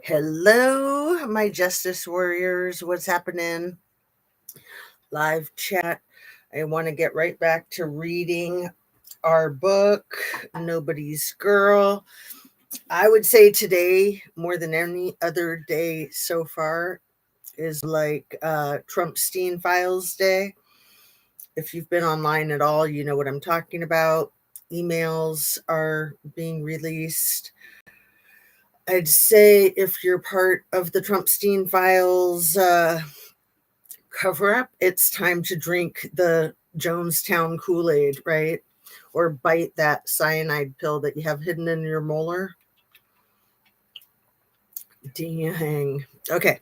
Hello, my justice warriors. What's happening? Live chat. I want to get right back to reading our book, Nobody's Girl. I would say today, more than any other day so far, is like Trumpstein Files Day. If you've been online at all, you know what I'm talking about. Emails are being released. I'd say if you're part of the Trumpstein Files cover up, it's time to drink the Jonestown Kool-Aid, right? Or bite that cyanide pill that you have hidden in your molar. Dang. Okay,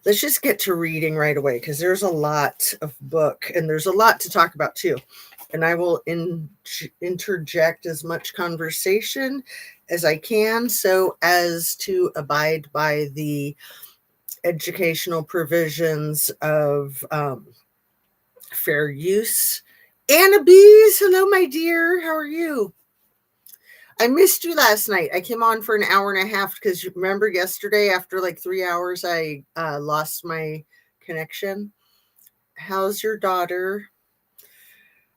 let's just get to reading right away because there's a lot of book and there's a lot to talk about too. And I will interject as much conversation as I can so as to abide by the educational provisions of fair use. Anna Bees, hello, my dear. How are you? I missed you last night. I came on for an hour and a half because you remember yesterday, after like 3 hours, I lost my connection. How's your daughter?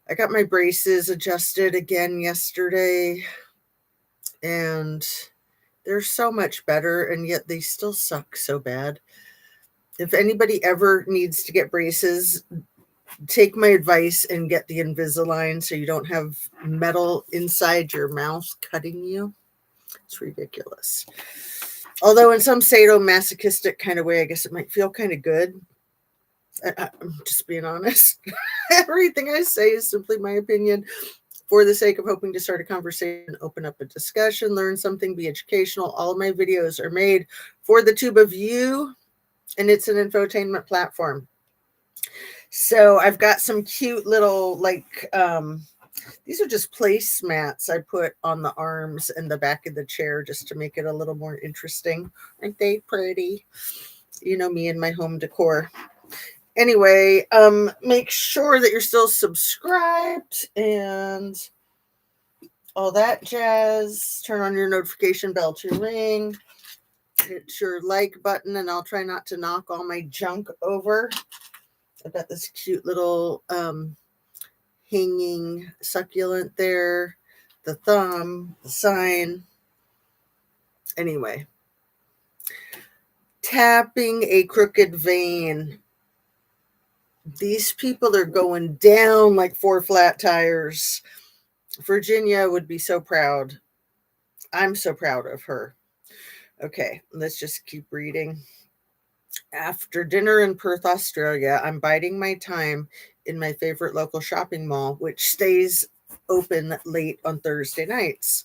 I got my braces adjusted again yesterday, and they're so much better, and yet they still suck so bad. If anybody ever needs to get braces, take my advice and get the Invisalign so you don't have metal inside your mouth cutting you. It's ridiculous. Although in some sadomasochistic kind of way, I guess it might feel kind of good. I'm just being honest. Everything I say is simply my opinion for the sake of hoping to start a conversation, open up a discussion, learn something, be educational. All of my videos are made for the tube of you, and it's an infotainment platform. So I've got some cute little these are just placemats I put on the arms and the back of the chair just to make it a little more interesting. Aren't they pretty? You know me and my home decor. Anyway, make sure that you're still subscribed and all that jazz. Turn on your notification bell to ring. Hit your like button, and I'll try not to knock all my junk over. I've got this cute little hanging succulent there, the thumb, the sign. Anyway, tapping a crooked vein. These people are going down like four flat tires. Virginia would be so proud. I'm so proud of her. Okay, let's just keep reading. After dinner in Perth, Australia, I'm biding my time in my favorite local shopping mall, which stays open late on Thursday nights.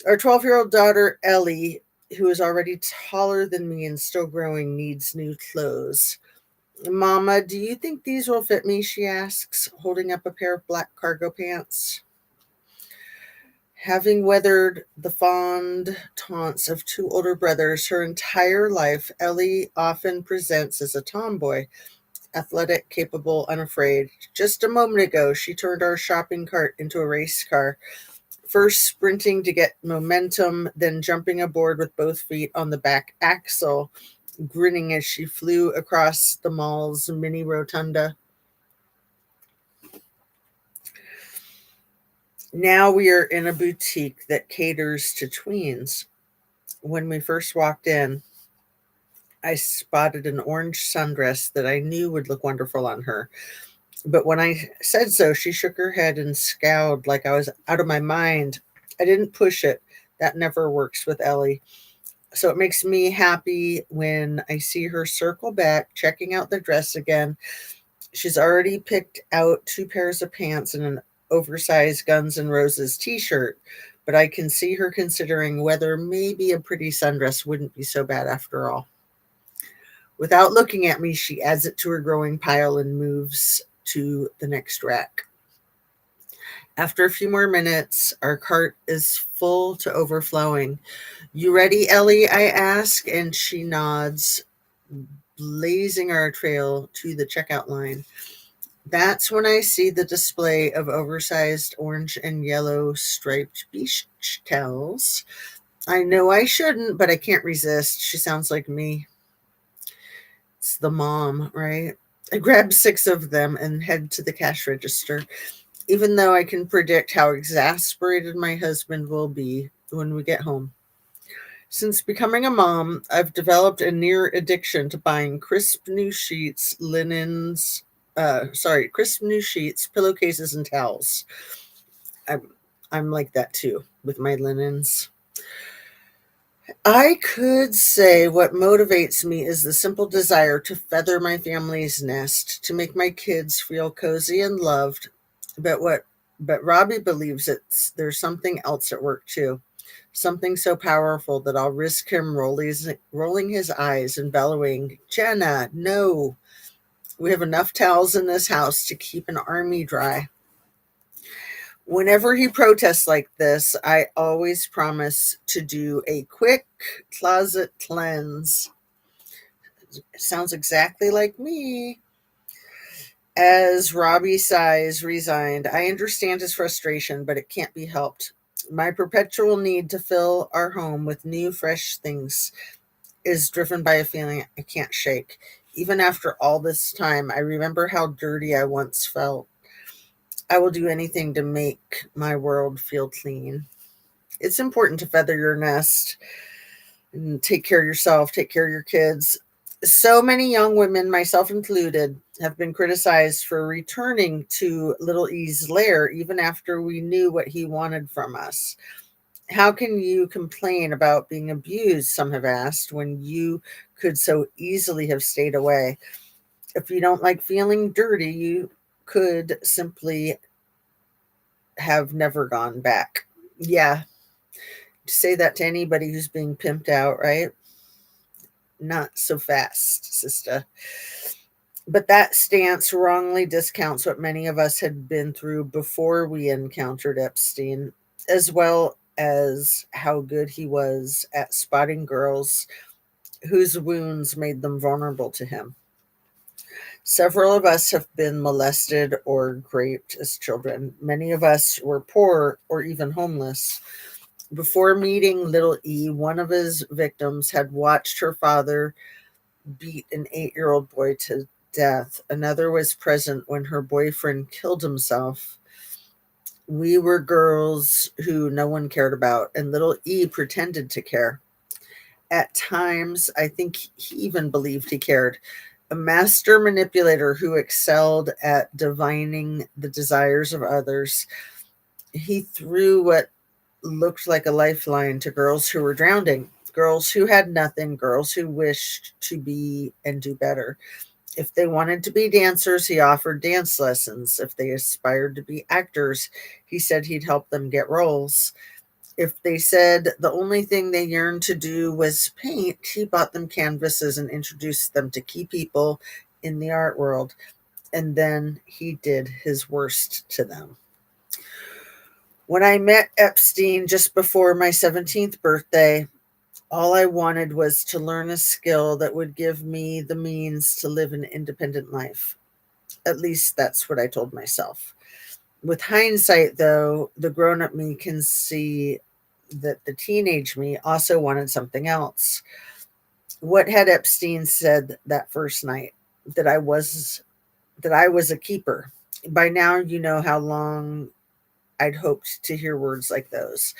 Our 12-year-old daughter, Ellie, who is already taller than me and still growing, needs new clothes. Mama, do you think these will fit me? She asks, holding up a pair of black cargo pants. Having weathered the fond taunts of two older brothers her entire life, Ellie often presents as a tomboy, athletic, capable, unafraid. Just a moment ago, she turned our shopping cart into a race car, first sprinting to get momentum, then jumping aboard with both feet on the back axle, grinning as she flew across the mall's mini rotunda. Now we are in a boutique that caters to tweens. When we first walked in, I spotted an orange sundress that I knew would look wonderful on her. But when I said so, she shook her head and scowled like I was out of my mind. I didn't push it. That never works with Ellie. So it makes me happy when I see her circle back, checking out the dress again. She's already picked out two pairs of pants and an oversized Guns N' Roses t-shirt, but I can see her considering whether maybe a pretty sundress wouldn't be so bad after all. Without looking at me, she adds it to her growing pile and moves to the next rack. After a few more minutes, our cart is full to overflowing. You ready, Ellie? I ask, and she nods, blazing our trail to the checkout line. That's when I see the display of oversized orange and yellow striped beach towels. I know I shouldn't, but I can't resist. She sounds like me. It's the mom, right? I grab 6 of them and head to the cash register, even though I can predict how exasperated my husband will be when we get home. Since becoming a mom, I've developed a near addiction to buying crisp new sheets, crisp new sheets, pillowcases, and towels. I'm, I'm like that too with my linens. I could say what motivates me is the simple desire to feather my family's nest, to make my kids feel cozy and loved. But what but Robbie believes there's something else at work too. Something so powerful that I'll risk him rolling his eyes and bellowing, Jenna, no. We have enough towels in this house to keep an army dry. Whenever he protests like this, I always promise to do a quick closet cleanse. Sounds exactly like me. As Robbie sighs, resigned, I understand his frustration, but it can't be helped. My perpetual need to fill our home with new, fresh things is driven by a feeling I can't shake. Even after all this time, I remember how dirty I once felt. I will do anything to make my world feel clean. It's important to feather your nest and take care of yourself, take care of your kids. So many young women, myself included, have been criticized for returning to Little E's lair even after we knew what he wanted from us. How can you complain about being abused? Some have asked, when you could so easily have stayed away. If you don't like feeling dirty, you could simply have never gone back. Yeah, say that to anybody who's being pimped out, right? Not so fast, sister. But that stance wrongly discounts what many of us had been through before we encountered Epstein, as well as how good he was at spotting girls whose wounds made them vulnerable to him. Several of us have been molested or raped as children. Many of us were poor or even homeless. Before meeting Little E, one of his victims had watched her father beat an 8-year-old boy to death. Another was present when her boyfriend killed himself. We were girls who no one cared about, and Little E pretended to care. At times, I think he even believed he cared. A master manipulator who excelled at divining the desires of others, he threw what looked like a lifeline to girls who were drowning, girls who had nothing, girls who wished to be and do better. If they wanted to be dancers, he offered dance lessons. If they aspired to be actors, he said he'd help them get roles. If they said the only thing they yearned to do was paint, he bought them canvases and introduced them to key people in the art world. And then he did his worst to them. When I met Epstein just before my 17th birthday, all I wanted was to learn a skill that would give me the means to live an independent life. At least that's what I told myself. With hindsight, though, the grown up me can see that the teenage me also wanted something else. What had Epstein said that first night? That I was a keeper. By now you know how long I'd hoped to hear words like those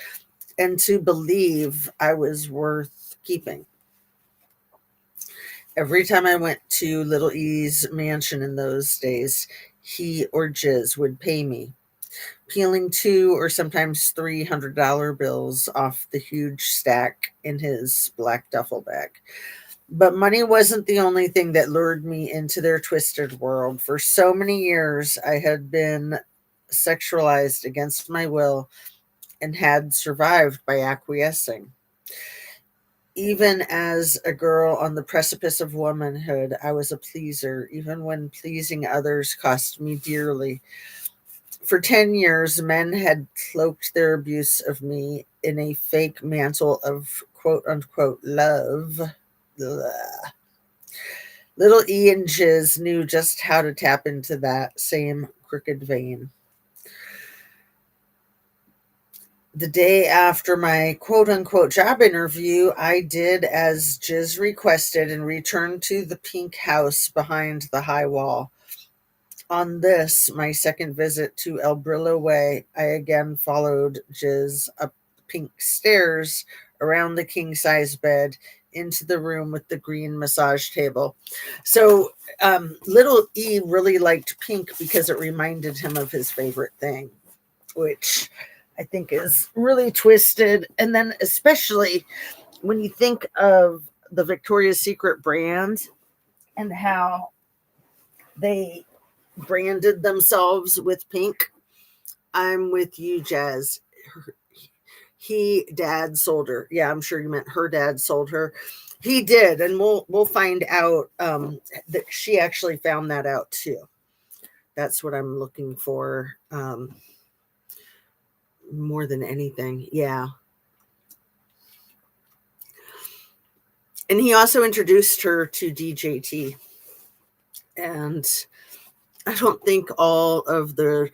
and to believe I was worth keeping. Every time I went to Little E's mansion in those days, he or Jiz would pay me, peeling two or sometimes $300 bills off the huge stack in his black duffel bag. But money wasn't the only thing that lured me into their twisted world. For so many years, I had been sexualized against my will and had survived by acquiescing. Even as a girl on the precipice of womanhood, I was a pleaser, even when pleasing others cost me dearly. For 10 years, men had cloaked their abuse of me in a fake mantle of quote unquote love. Blah. Little E and Jiz knew just how to tap into that same crooked vein. The day after my quote unquote job interview, I did as Jiz requested and returned to the pink house behind the high wall. On this, my second visit to El Brillo Way, I again followed Jiz up pink stairs, around the king size bed, into the room with the green massage table. So, little E really liked pink because it reminded him of his favorite thing, which I think is really twisted. And then, especially when you think of the Victoria's Secret brand and how they branded themselves with pink. I'm with you, Jazz. Dad sold her. Yeah, I'm sure you meant her dad sold her. He did, and we'll find out that she actually found that out too. That's what I'm looking for more than anything. Yeah. And he also introduced her to DJT. And I don't think all of the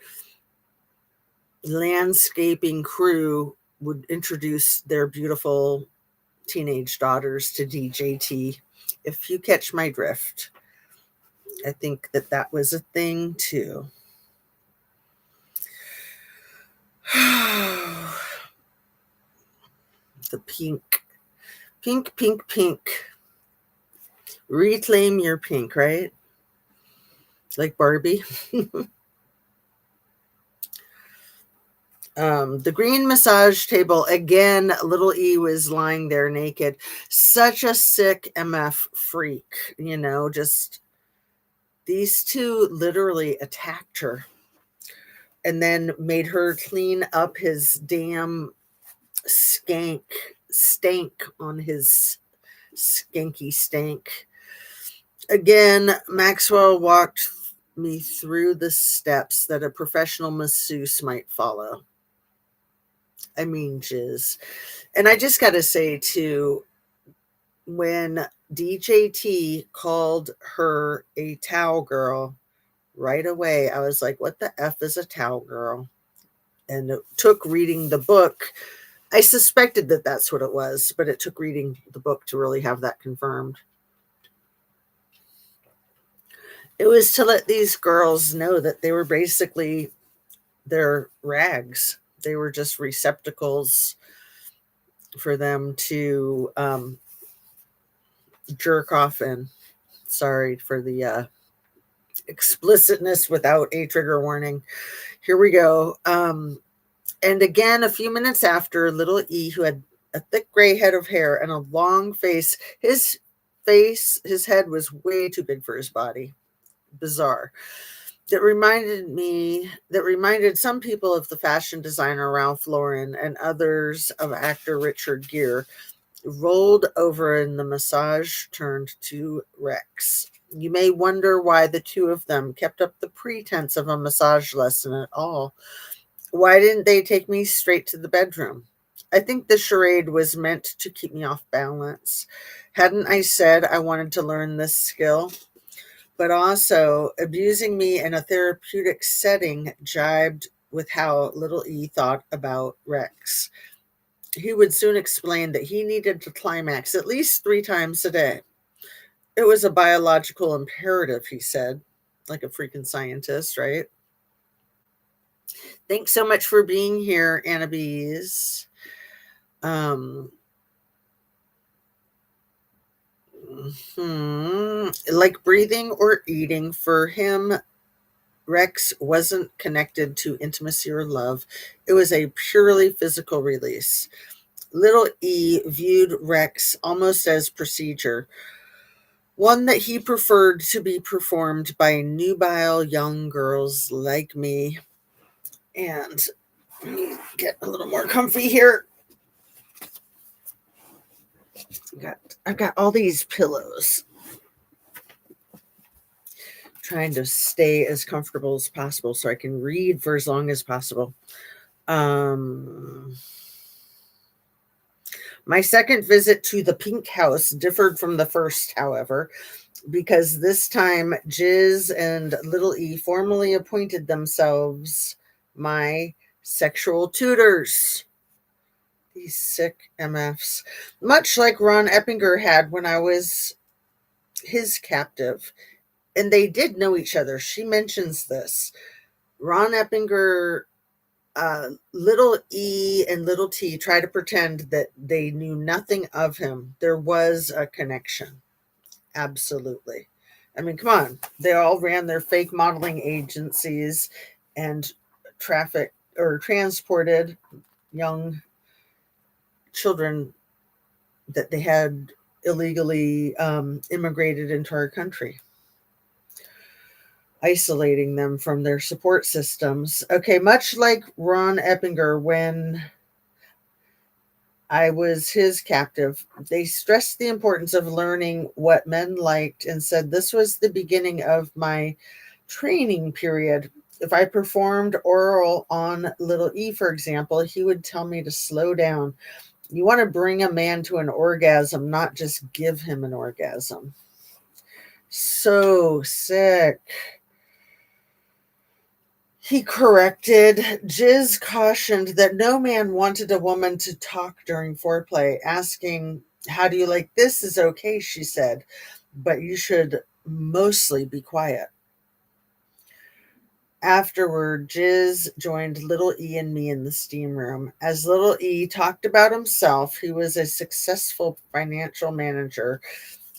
landscaping crew would introduce their beautiful teenage daughters to DJT. If you catch my drift, I think that that was a thing too. The pink, pink, pink, pink. Reclaim your pink, right? Like Barbie. The green massage table, again, little E was lying there naked. Such a sick MF freak, just these two literally attacked her and then made her clean up his damn stank on his skanky stank. Again, Maxwell walked me through the steps that a professional masseuse might follow. I mean, jizz. And I just got to say, too, when DJT called her a towel girl, right away, I was like, what the F is a towel girl? And it took reading the book. I suspected that that's what it was, but it took reading the book to really have that confirmed. It was to let these girls know that they were basically their rags. They were just receptacles for them to jerk off in. Sorry for the explicitness without a trigger warning. Here we go. And again, a few minutes after, little E, who had a thick gray head of hair and a long face, his head was way too big for his body. Bizarre. That reminded some people of the fashion designer Ralph Lauren and others of actor Richard Gere, rolled over and the massage turned to Rex. You may wonder why the two of them kept up the pretense of a massage lesson at all. Why didn't they take me straight to the bedroom? I think the charade was meant to keep me off balance. Hadn't I said I wanted to learn this skill? But also, abusing me in a therapeutic setting jibed with how little E thought about Rex. He would soon explain that he needed to climax at least 3 times a day. It was a biological imperative, he said, like a freaking scientist, right? Thanks so much for being here, Annabees. Like breathing or eating, for him, Rex wasn't connected to intimacy or love. It was a purely physical release. Little E viewed Rex almost as procedure, one that he preferred to be performed by nubile young girls like me. And let me get a little more comfy here. I've got all these pillows. Trying to stay as comfortable as possible so I can read for as long as possible. My second visit to the pink house differed from the first, however, because this time Jiz and little E formally appointed themselves my sexual tutors. These sick MFs. Much like Ron Eppinger had when I was his captive. And they did know each other. She mentions this. Ron Eppinger, little E and little T try to pretend that they knew nothing of him. There was a connection. Absolutely. I mean, come on. They all ran their fake modeling agencies and traffic or transported young children that they had illegally immigrated into our country, isolating them from their support systems. Okay, much like Ron Eppinger, when I was his captive, they stressed the importance of learning what men liked and said this was the beginning of my training period. If I performed oral on little E, for example, he would tell me to slow down. You want to bring a man to an orgasm, not just give him an orgasm. So sick. He corrected. Jiz cautioned that no man wanted a woman to talk during foreplay. Asking, how do you like this is okay, she said, but you should mostly be quiet. Afterward, Jiz joined Little E and me in the steam room. As Little E talked about himself, he was a successful financial manager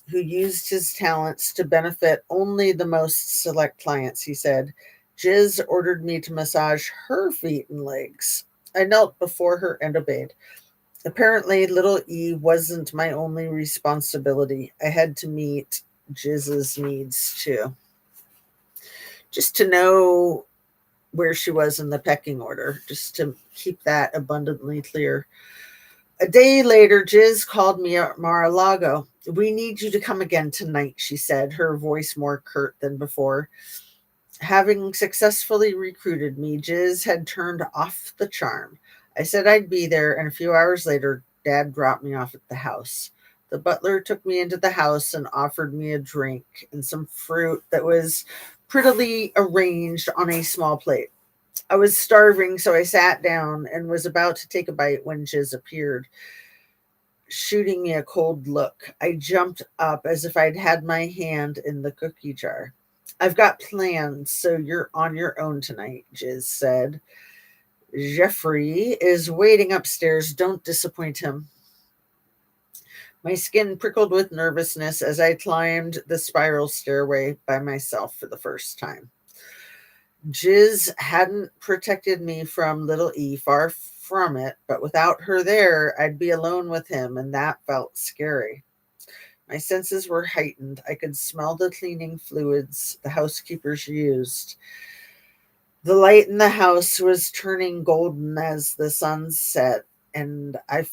who used his talents to benefit only the most select clients, he said. Jiz ordered me to massage her feet and legs. I knelt before her and obeyed. Apparently, Little E wasn't my only responsibility. I had to meet Jiz's needs too. Just to know where she was in the pecking order, just to keep that abundantly clear. A day later, Jiz called me at Mar-a-Lago. We need you to come again tonight, she said, her voice more curt than before. Having successfully recruited me, Jiz had turned off the charm. I said I'd be there, and a few hours later, Dad dropped me off at the house. The butler took me into the house and offered me a drink and some fruit that was prettily arranged on a small plate. I was starving, so I sat down and was about to take a bite when Jiz appeared, shooting me a cold look. I jumped up as if I'd had my hand in the cookie jar. I've got plans, so you're on your own tonight, Jiz said. Jeffrey is waiting upstairs. Don't disappoint him. My skin prickled with nervousness as I climbed the spiral stairway by myself for the first time. Jiz hadn't protected me from Little E, far from it, but without her there, I'd be alone with him, and that felt scary. My senses were heightened. I could smell the cleaning fluids the housekeepers used. The light in the house was turning golden as the sun set, and I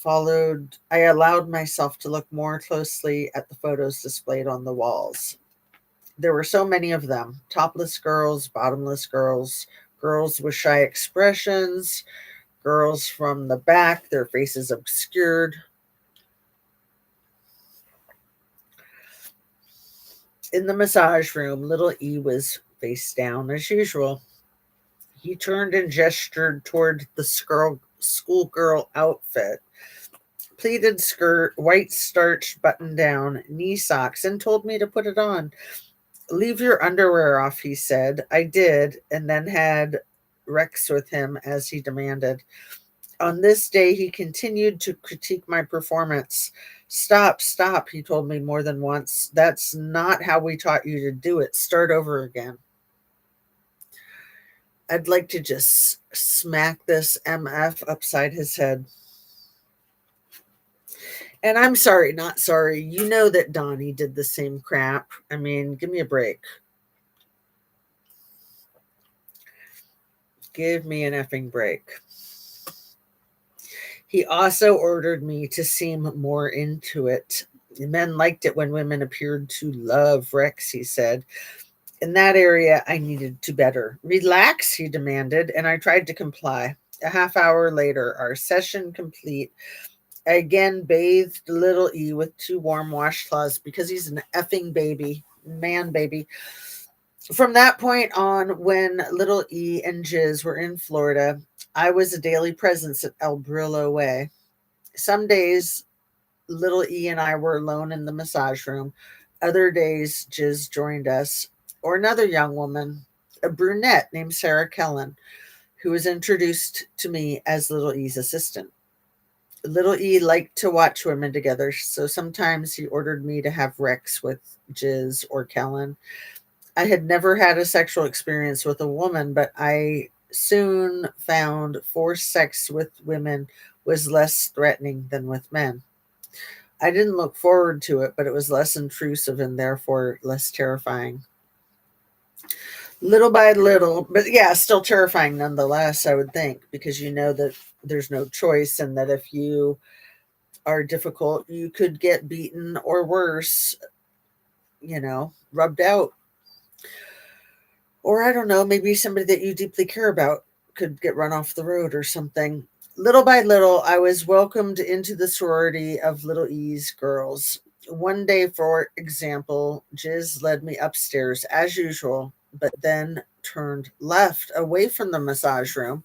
allowed myself to look more closely at the photos displayed on the walls. There were so many of them: topless girls, bottomless girls, girls with shy expressions, girls from the back, their faces obscured. In the massage room, Little E was face down as usual. He turned and gestured toward the schoolgirl outfit: pleated skirt, white starched button down, knee socks, and told me to put it on. Leave your underwear off, he said. I did, and then had Rex with him as he demanded. On this day, he continued to critique my performance. Stop, stop, he told me more than once. That's not how we taught you to do it. Start over again. I'd like to just smack this MF upside his head. And I'm sorry, not sorry. You know that Donnie did the same crap. I mean, give me a break. Give me an effing break. He also ordered me to seem more into it. Men liked it when women appeared to love Rex, he said. In that area, I needed to better. Relax, he demanded, and I tried to comply. A half hour later, our session complete, I again bathed Little E with 2 warm washcloths because he's an effing baby, man baby. From that point on, when Little E and Jiz were in Florida, I was a daily presence at El Brillo Way. Some days, little E and I were alone in the massage room. Other days, Jiz joined us, or another young woman, a brunette named Sarah Kellen, who was introduced to me as Little E's assistant. Little E liked to watch women together, so sometimes he ordered me to have Rex with Jiz or Kellen. I had never had a sexual experience with a woman, but I soon found forced sex with women was less threatening than with men. I didn't look forward to it, but it was less intrusive and therefore less terrifying. Little by little, but yeah, still terrifying nonetheless, I would think, because you know that there's no choice and that if you are difficult, you could get beaten or worse, rubbed out. Or I don't know, maybe somebody that you deeply care about could get run off the road or something. Little by little, I was welcomed into the sorority of Little E's girls. One day, for example, Jiz led me upstairs as usual, but then turned left away from the massage room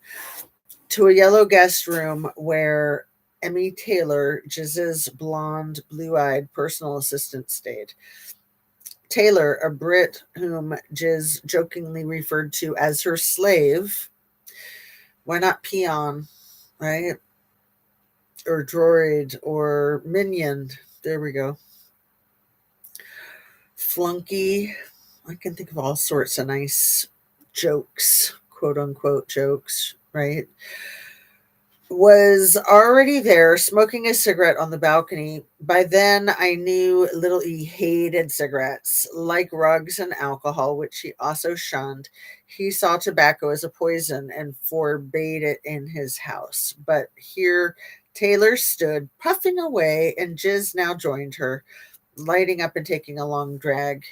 to a yellow guest room where Emmy Taylor, Jiz's blonde, blue eyed personal assistant, stayed. Taylor, a Brit whom Jiz jokingly referred to as her slave. Why not peon, right? Or droid or minion. There we go. Flunky. I can think of all sorts of nice jokes, quote unquote jokes, right? Was already there smoking a cigarette on the balcony. By then, I knew Little E hated cigarettes, like rugs and alcohol, which he also shunned. He saw tobacco as a poison and forbade it in his house. But here, Taylor stood puffing away, and Jiz now joined her, lighting up and taking a long drag.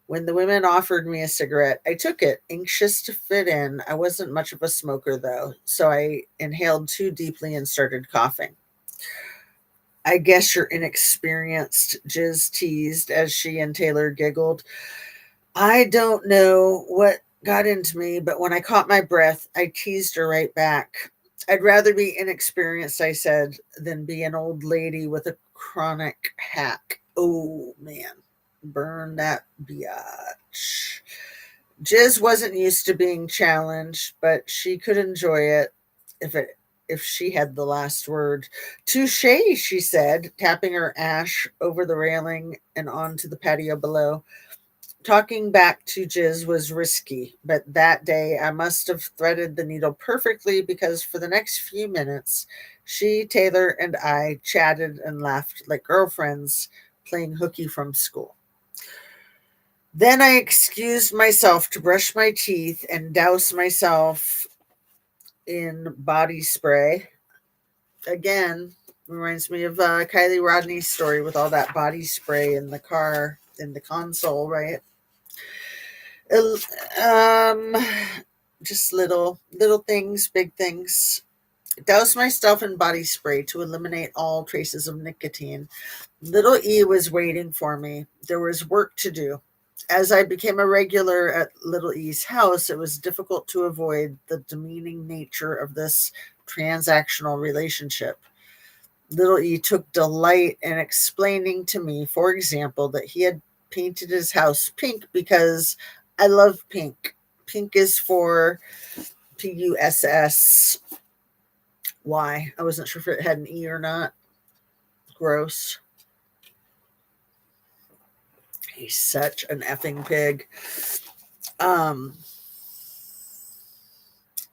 When the women offered me a cigarette, I took it, anxious to fit in. I wasn't much of a smoker, though, so I inhaled too deeply and started coughing. I guess you're inexperienced, Jiz teased as she and Taylor giggled. I don't know what got into me, but when I caught my breath, I teased her right back. I'd rather be inexperienced, I said, than be an old lady with a chronic hack. Oh, man. Burn that biatch. Jiz wasn't used to being challenged, but she could enjoy it if she had the last word. Touche, she said, tapping her ash over the railing and onto the patio below. Talking back to Jiz was risky, but that day I must have threaded the needle perfectly because for the next few minutes, she, Taylor, and I chatted and laughed like girlfriends playing hooky from school. Then I excused myself to brush my teeth and douse myself in body spray. Again, reminds me of Kylie Rodney's story with all that body spray in the car, in the console, right? Um, just little things, big things. Douse myself in body spray to eliminate all traces of nicotine. Little E was waiting for me. There was work to do. As I became a regular at Little E's house, it was difficult to avoid the demeaning nature of this transactional relationship. Little E took delight in explaining to me, for example, that he had painted his house pink because I love pink. Pink is for Puss. Why? I wasn't sure if it had an E or not. Gross. He's such an effing pig. Um,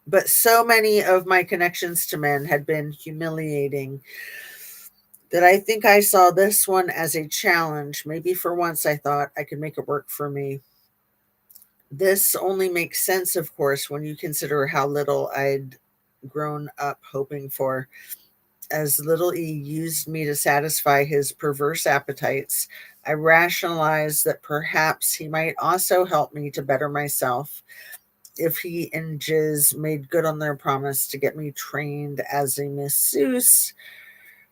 but so many of my connections to men had been humiliating that I think I saw this one as a challenge. Maybe for once I thought I could make it work for me. This only makes sense, of course, when you consider how little I'd grown up hoping for. As Little E used me to satisfy his perverse appetites, I rationalized that perhaps he might also help me to better myself if he and Jiz made good on their promise to get me trained as a masseuse.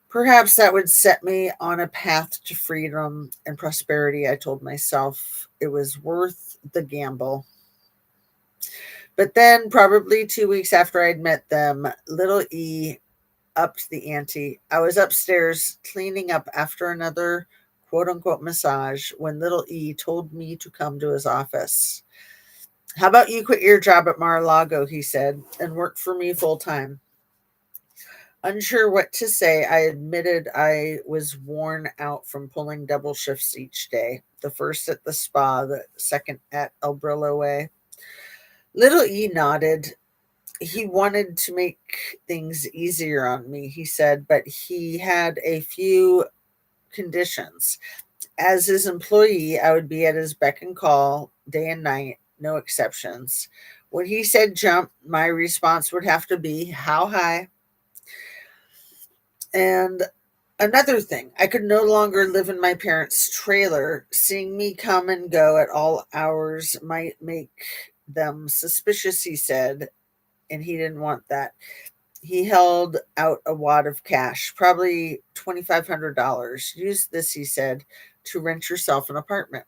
Perhaps that would set me on a path to freedom and prosperity. I told myself it was worth the gamble. But then, probably 2 weeks after I'd met them, Little E upped the ante. I was upstairs cleaning up after another quote unquote massage when little E told me to come to his office. How about you quit your job at Mar-a-Lago, he said, and work for me full time? Unsure what to say, I admitted I was worn out from pulling double shifts each day, the first at the spa, the second at El Brillo Way. Little E nodded. He wanted to make things easier on me, he said, but he had a few conditions. As his employee, I would be at his beck and call day and night, no exceptions. When he said jump, my response would have to be, how high? And another thing, I could no longer live in my parents' trailer. Seeing me come and go at all hours might make them suspicious, he said, and he didn't want that. He held out a wad of cash, probably $2,500. Use this, he said, to rent yourself an apartment.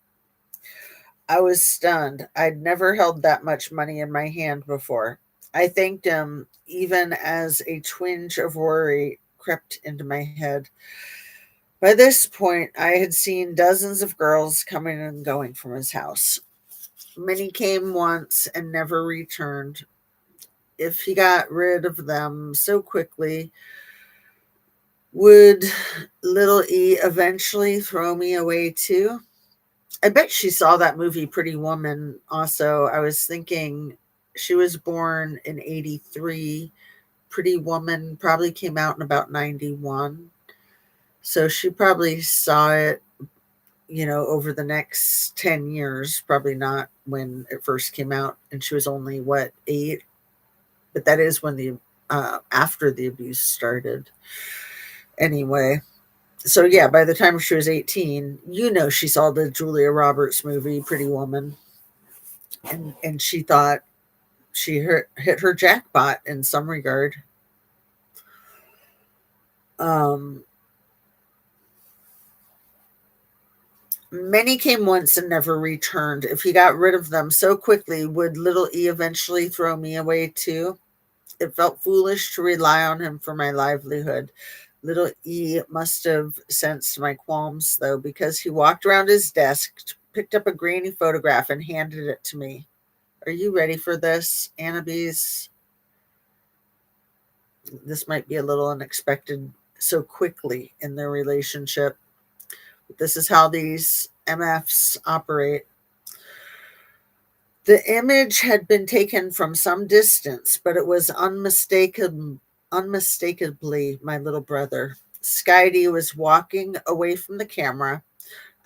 I was stunned. I'd never held that much money in my hand before. I thanked him, even as a twinge of worry crept into my head. By this point, I had seen dozens of girls coming and going from his house. Many came once and never returned. If he got rid of them so quickly, would little E eventually throw me away too? I bet she saw that movie Pretty Woman also. I was thinking she was born in 83. Pretty Woman probably came out in about 91. So she probably saw it, over the next 10 years, probably not when it first came out. And she was only, what, 8? But that is when after the abuse started. Anyway, so yeah, by the time she was 18, she saw the Julia Roberts movie Pretty Woman, and she thought she hit her jackpot in some regard. um Many came once and never returned. If he got rid of them so quickly, would little E eventually throw me away too? It felt foolish to rely on him for my livelihood. Little E must have sensed my qualms, though, because he walked around his desk, picked up a grainy photograph, and handed it to me. Are you ready for this, Annabise? This might be a little unexpected so quickly in their relationship. This is how these MFs operate. The image had been taken from some distance, but it was unmistakably my little brother. Skydie was walking away from the camera.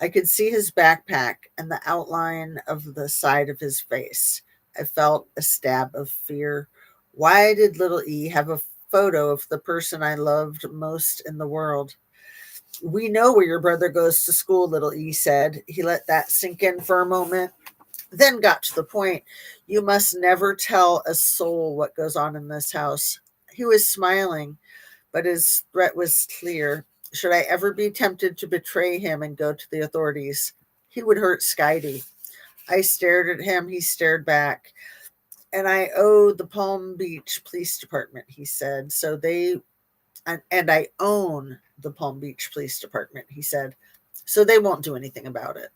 I could see his backpack and the outline of the side of his face. I felt a stab of fear. Why did little E have a photo of the person I loved most in the world? We know where your brother goes to school, little E said. He let that sink in for a moment, then got to the point. You must never tell a soul what goes on in this house. He was smiling, but his threat was clear. Should I ever be tempted to betray him and go to the authorities, he would hurt Skydie. I stared at him. He stared back. And I owe the Palm Beach Police Department, he said. And I own the Palm Beach Police Department, he said. So they won't do anything about it.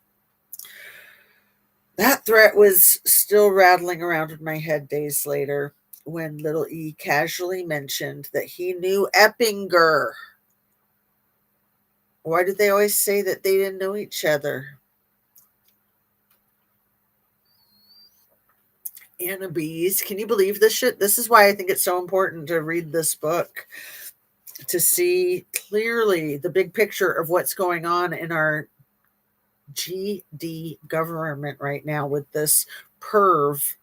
That threat was still rattling around in my head days later when little E casually mentioned that he knew Eppinger. Why did they always say that they didn't know each other? Annabise, can you believe this shit? This is why I think it's so important to read this book, to see clearly the big picture of what's going on in our GD government right now with this perv,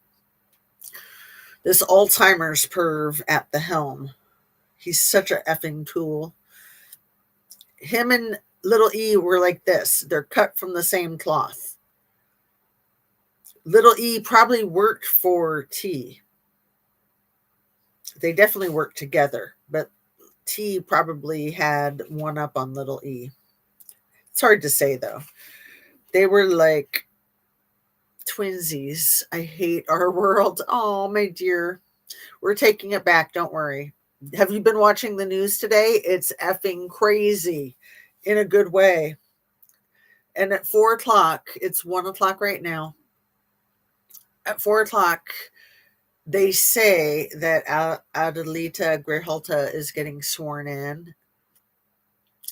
this Alzheimer's perv at the helm. He's such a effing tool. Him and little E were like this. They're cut from the same cloth. Little E probably worked for T. They definitely worked together, but T probably had one up on little E. It's hard to say, though. They were like twinsies. I hate our world. Oh, my dear. We're taking it back. Don't worry. Have you been watching the news today? It's effing crazy in a good way. And at 4 o'clock, it's 1 o'clock right now. At 4 o'clock, they say that Adelita Grijalta is getting sworn in.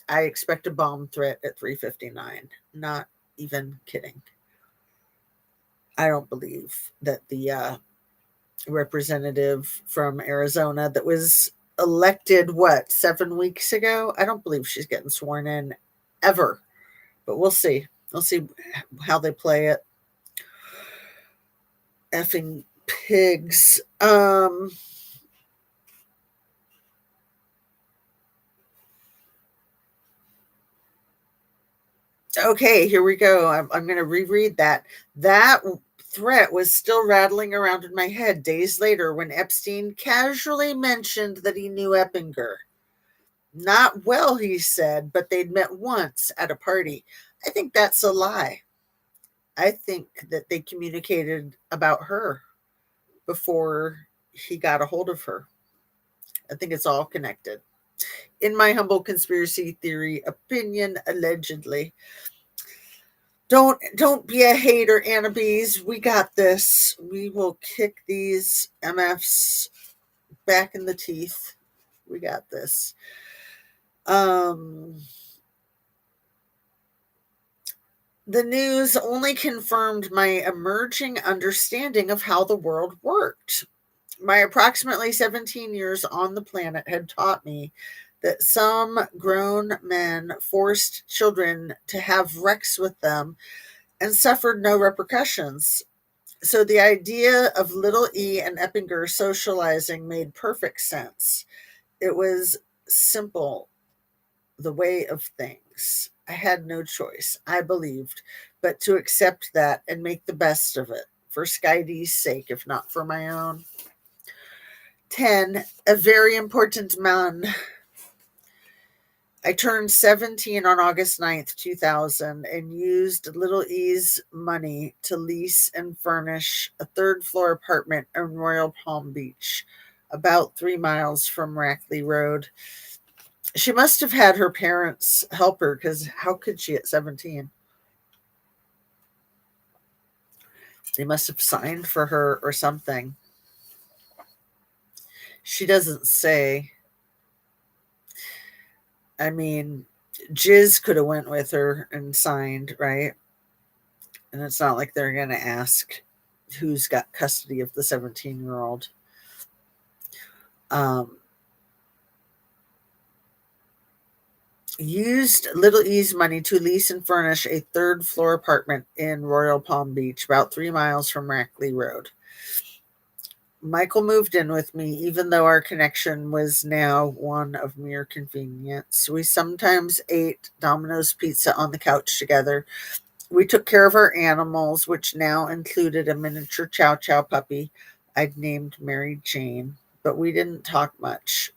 I expect a bomb threat at 3:59. Not even kidding. I don't believe that the representative from Arizona that was elected, 7 weeks ago? I don't believe she's getting sworn in ever. But we'll see. We'll see how they play it. Effing pigs. Okay, here we go. I'm going to reread that. That threat was still rattling around in my head days later when Epstein casually mentioned that he knew Eppinger. Not well, he said, but they'd met once at a party. I think that's a lie. I think that they communicated about her before he got a hold of her. I think it's all connected. In my humble conspiracy theory opinion, allegedly. Don't be a hater, Annabes. We got this. We will kick these MFs back in the teeth. We got this. The news only confirmed my emerging understanding of how the world worked. My approximately 17 years on the planet had taught me that some grown men forced children to have Rex with them and suffered no repercussions. So the idea of little E and Eppinger socializing made perfect sense. It was simple, the way of things. I had no choice, I believed, but to accept that and make the best of it, for Skydee's sake, if not for my own. 10. A very important man. I turned 17 on August 9th, 2000, and used Little E's money to lease and furnish a third-floor apartment in Royal Palm Beach, about 3 miles from Rackley Road. She must have had her parents help her, because how could she at 17? They must have signed for her or something. She doesn't say. I mean, Jiz could have went with her and signed, right? And it's not like they're going to ask who's got custody of the 17-year-old. Used Little E's money to lease and furnish a third-floor apartment in Royal Palm Beach, about 3 miles from Rackley Road. Michael moved in with me, even though our connection was now one of mere convenience. We sometimes ate Domino's pizza on the couch together. We took care of our animals, which now included a miniature Chow Chow puppy I'd named Mary Jane, but we didn't talk much.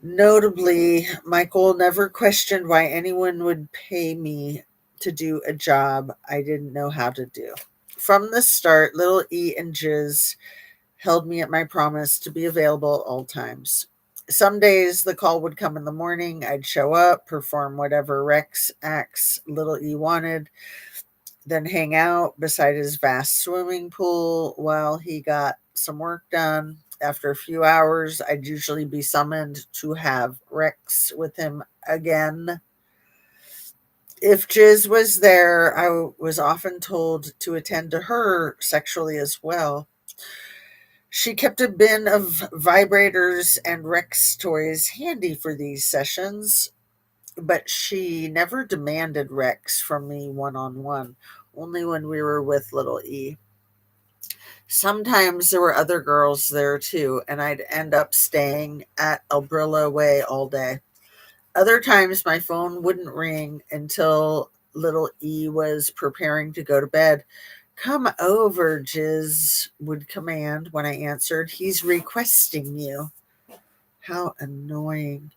Notably, Michael never questioned why anyone would pay me to do a job I didn't know how to do. From the start, Little E and Jiz held me at my promise to be available at all times. Some days the call would come in the morning. I'd show up, perform whatever Rex acts Little E wanted, then hang out beside his vast swimming pool while he got some work done. After a few hours, I'd usually be summoned to have Rex with him again. If Jiz was there, I was often told to attend to her sexually as well. She kept a bin of vibrators and Rex toys handy for these sessions, but she never demanded Rex from me one on one, only when we were with Little E. Sometimes there were other girls there too, and I'd end up staying at Albrilla Way all day. Other times my phone wouldn't ring until Little E was preparing to go to bed. Come over, Jiz would command when I answered. He's requesting you. How annoying.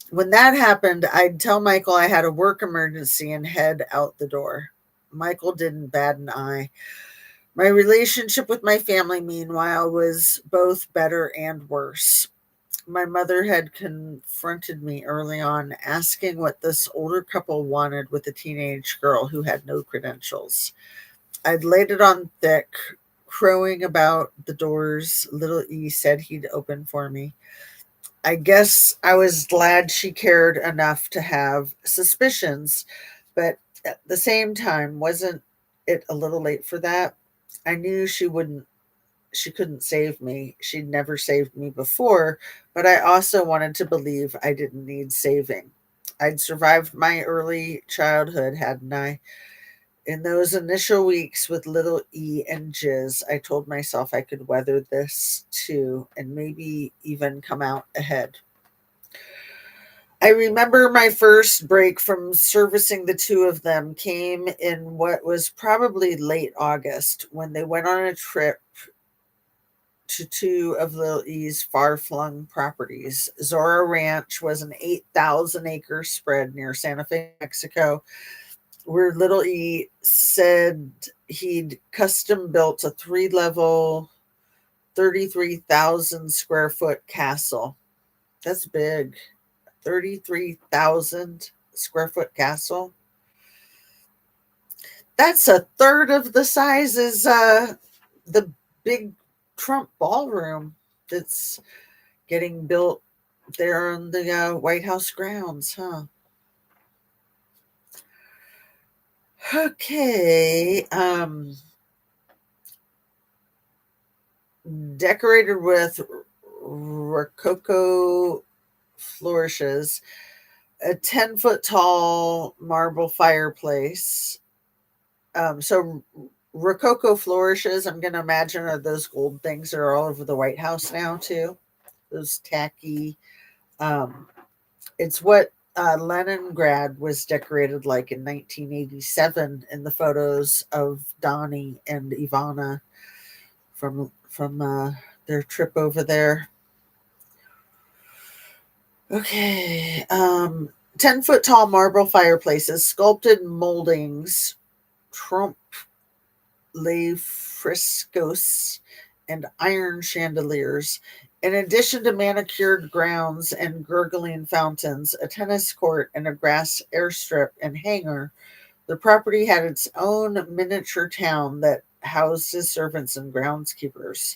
When that happened, I'd tell Michael I had a work emergency and head out the door. Michael didn't bat an eye. My relationship with my family, meanwhile, was both better and worse. My mother had confronted me early on, asking what this older couple wanted with a teenage girl who had no credentials. I'd laid it on thick, crowing about the doors little E said he'd open for me. I guess I was glad she cared enough to have suspicions, but at the same time, wasn't it a little late for that? I knew she couldn't save me. She'd never saved me before, but I also wanted to believe I didn't need saving. I'd survived my early childhood, hadn't I? In those initial weeks with little E and Jiz, I told myself I could weather this too and maybe even come out ahead. I remember my first break from servicing the two of them came in what was probably late August when they went on a trip to two of Lil E's far flung properties. Zora Ranch was an 8,000 acre spread near Santa Fe, Mexico, where Little E said he'd custom built a 3 level, 33,000 square foot castle. That's big. 33,000 square foot castle. That's a third of the size as the big Trump ballroom that's getting built there on the White House grounds, huh? Okay. Decorated with Rococo flourishes, a 10-foot tall marble fireplace. So Rococo flourishes, I'm going to imagine, are those gold things that are all over the White House now, too. Those tacky. Um, it's what Leningrad was decorated like in 1987 in the photos of Donnie and Ivana from their trip over there. Okay. 10-foot tall marble fireplaces, sculpted moldings, Trump lay frescoes, and iron chandeliers. In addition to manicured grounds and gurgling fountains, a tennis court, and a grass airstrip and hangar, the property had its own miniature town that housed his servants and groundskeepers.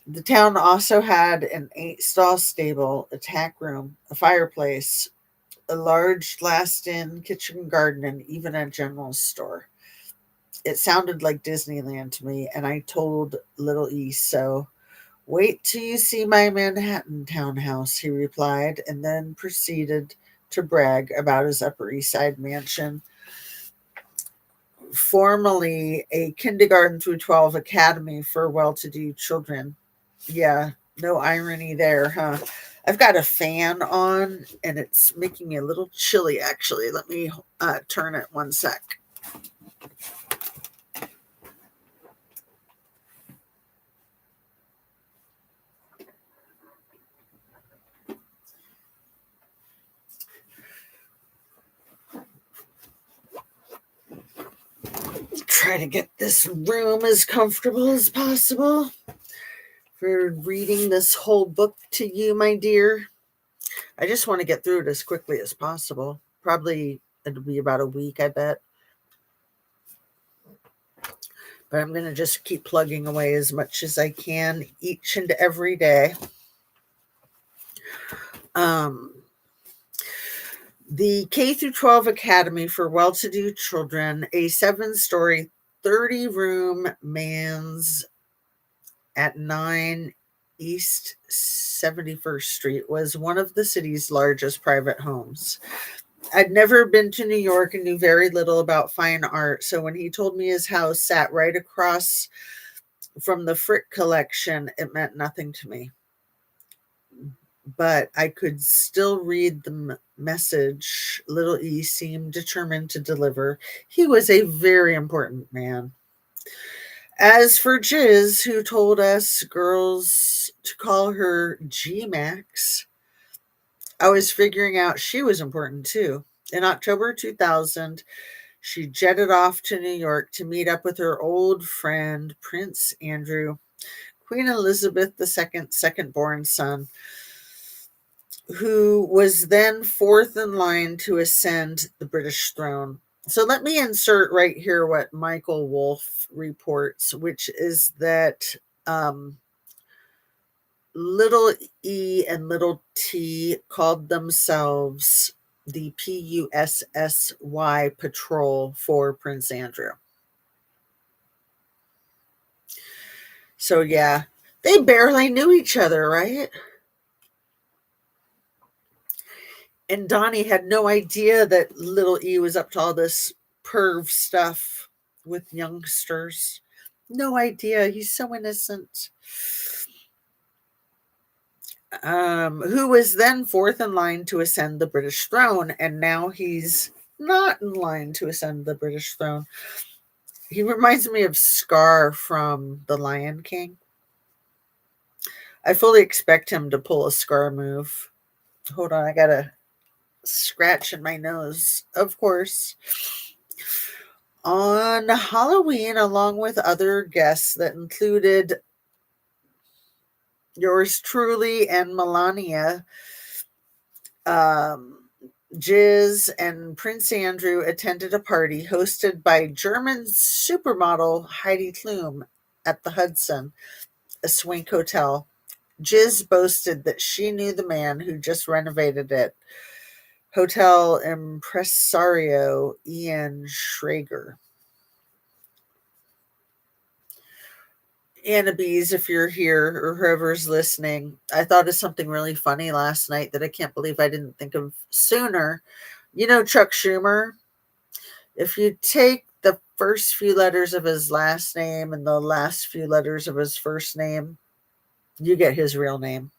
The town also had an 8 stall stable, a tack room, a fireplace, a large glassed in kitchen garden, and even a general store. It sounded like Disneyland to me, and I told Little E so. Wait till you see my Manhattan townhouse, he replied, and then proceeded to brag about his Upper East Side mansion, formerly a kindergarten through 12 academy for well to do children. Yeah, no irony there, huh? I've got a fan on and it's making me a little chilly, actually. Let me turn it one sec. Try to get this room as comfortable as possible for reading this whole book to you, my dear. I just want to get through it as quickly as possible. Probably it'll be about a week, I bet. But I'm going to just keep plugging away as much as I can each and every day. Um, the K through 12 Academy for Well-to-Do Children, a 7-story, 30-room man's at 9 East 71st Street, was one of the city's largest private homes. I'd never been to New York and knew very little about fine art, so when he told me his house sat right across from the Frick collection, it meant nothing to me. But I could still read the message Little E seemed determined to deliver. He was a very important man. As for Jiz, who told us girls to call her G Max, I was figuring out she was important too. In October 2000, she jetted off to New York to meet up with her old friend, Prince Andrew, Queen Elizabeth II's second-born son, who was then fourth in line to ascend the British throne. So let me insert right here what Michael Wolff reports, which is that little e and little t called themselves the PUSSY Patrol for Prince Andrew. So yeah, they barely knew each other, right? And Donnie had no idea that little E was up to all this perv stuff with youngsters. No idea. He's so innocent. Who was then fourth in line to ascend the British throne, and now he's not in line to ascend the British throne. He reminds me of Scar from The Lion King. I fully expect him to pull a Scar move. Hold on, I gotta scratch in my nose, of course. On Halloween, along with other guests that included yours truly and Melania, Jiz and Prince Andrew attended a party hosted by German supermodel Heidi Klum at the Hudson, a swank hotel. Jiz boasted that she knew the man who just renovated it, hotel impresario Ian Schrager. Annabes, if you're here or whoever's listening, I thought of something really funny last night that I can't believe I didn't think of sooner. You know Chuck Schumer? If you take the first few letters of his last name and the last few letters of his first name, you get his real name.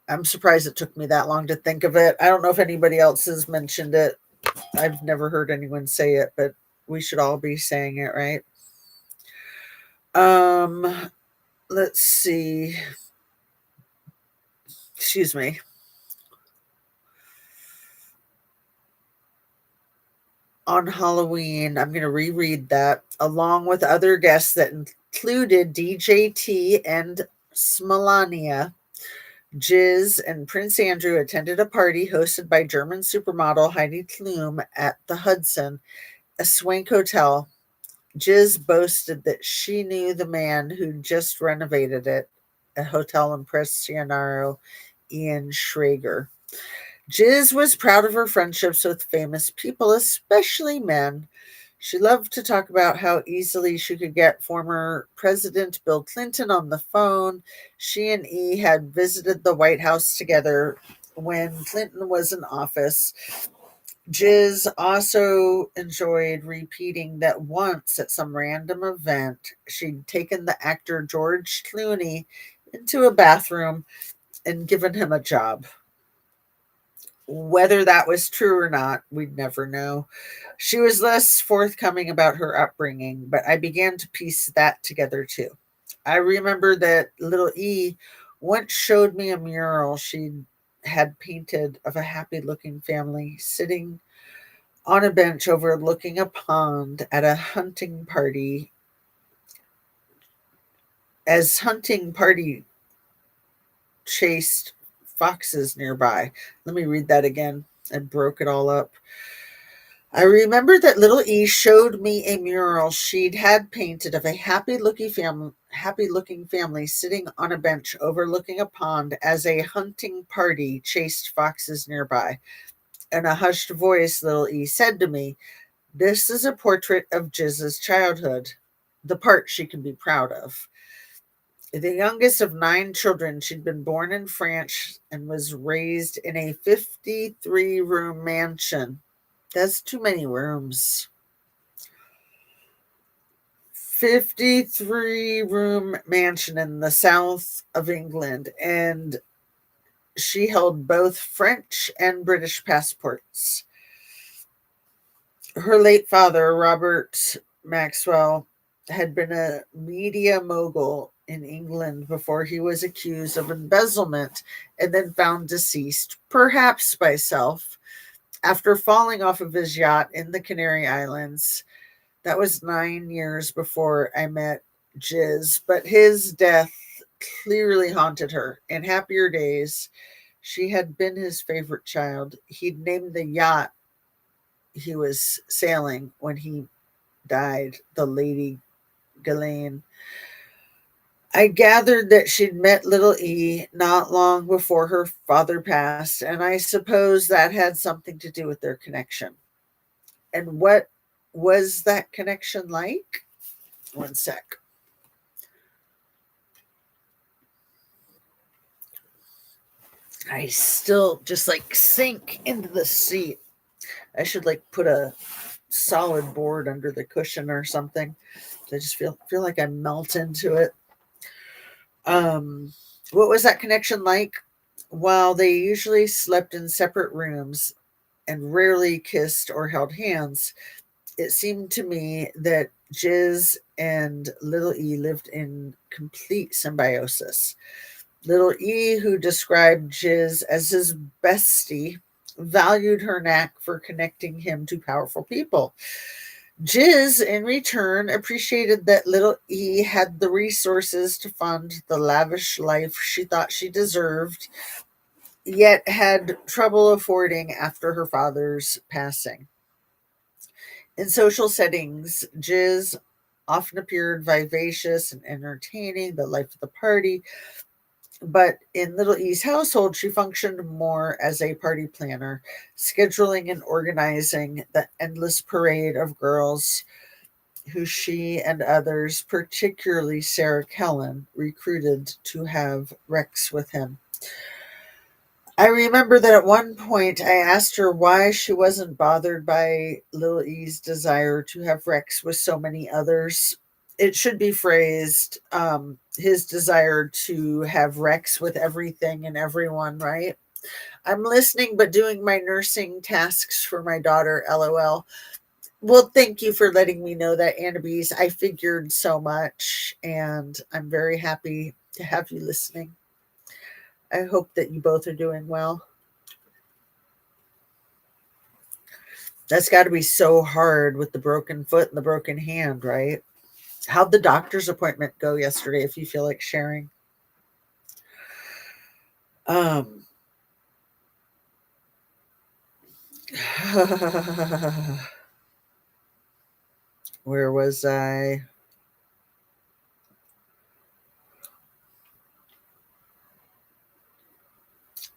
I'm surprised it took me that long to think of it. I don't know if anybody else has mentioned it. I've never heard anyone say it, but we should all be saying it, right? Let's see. Excuse me. On Halloween, I'm going to reread that, along with other guests that included DJT and Smelania. Jiz and Prince Andrew attended a party hosted by German supermodel Heidi Klum at the Hudson, a swank hotel. Jiz boasted that she knew the man who just renovated it, a hotel impresario Ian Schrager. Jiz was proud of her friendships with famous people, especially men. She loved to talk about how easily she could get former President Bill Clinton on the phone. She and E had visited the White House together when Clinton was in office. Jiz also enjoyed repeating that once at some random event, she'd taken the actor George Clooney into a bathroom and given him a job. Whether that was true or not, we'd never know. She was less forthcoming about her upbringing, but I began to piece that together too. I remember that little E once showed me a mural she had painted of a happy looking family sitting on a bench overlooking a pond at a hunting party. As hunting party chased foxes nearby. Let me read that again. I broke it all up. I remember that little E showed me a mural she'd had painted of a happy-looking family sitting on a bench overlooking a pond as a hunting party chased foxes nearby. In a hushed voice, little E said to me, "This is a portrait of Jiz's childhood, the part she can be proud of." The youngest of 9 children, she'd been born in France and was raised in a 53-room mansion. That's too many rooms. 53-room mansion in the south of England, and she held both French and British passports. Her late father, Robert Maxwell, had been a media mogul in England before he was accused of embezzlement and then found deceased, perhaps by self. After falling off of his yacht in the Canary Islands. That was 9 years before I met Jiz, but his death clearly haunted her. In happier days, she had been his favorite child. He'd named the yacht he was sailing when he died the Lady Ghislaine. I gathered that she'd met little E not long before her father passed, and I suppose that had something to do with their connection. And what was that connection like? One sec. I still just like sink into the seat. I should like put a solid board under the cushion or something. I just feel like I melt into it. Um, what was that connection like? While they usually slept in separate rooms and rarely kissed or held hands, it seemed to me that Jiz and Little E lived in complete symbiosis. Little E, who described Jiz as his bestie, valued her knack for connecting him to powerful people. Jiz, in return, appreciated that Little E had the resources to fund the lavish life she thought she deserved, yet had trouble affording after her father's passing. In social settings, Jiz often appeared vivacious and entertaining, the life of the party, but in Little E's household, she functioned more as a party planner, scheduling and organizing the endless parade of girls who she and others, particularly Sarah Kellen, recruited to have Rex with him. I remember that at one point I asked her why she wasn't bothered by Little E's desire to have Rex with so many others. It should be phrased his desire to have Rex with everything and everyone, right? I'm listening but doing my nursing tasks for my daughter, LOL. Well, thank you for letting me know that, Annabese. I figured so much, and I'm very happy to have you listening. I hope that you both are doing well. That's got to be so hard with the broken foot and the broken hand, right? How'd the doctor's appointment go yesterday, if you feel like sharing? Um, where was I?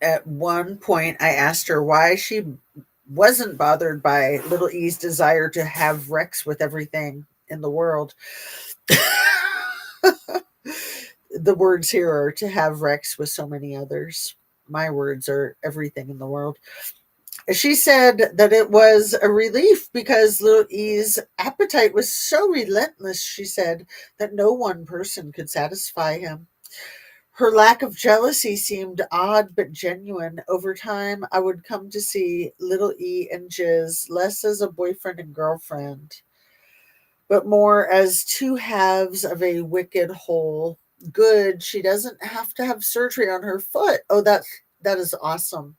At one point, I asked her why she wasn't bothered by Little E's desire to have Rex with everything in the world. The words here are to have Rex with so many others. My words are everything in the world. She said that it was a relief because Little E's appetite was so relentless, she said, that no one person could satisfy him. Her lack of jealousy seemed odd but genuine. Over time, I would come to see Little E and Jiz less as a boyfriend and girlfriend, but more as two halves of a wicked whole. Good, she doesn't have to have surgery on her foot. Oh, that is awesome.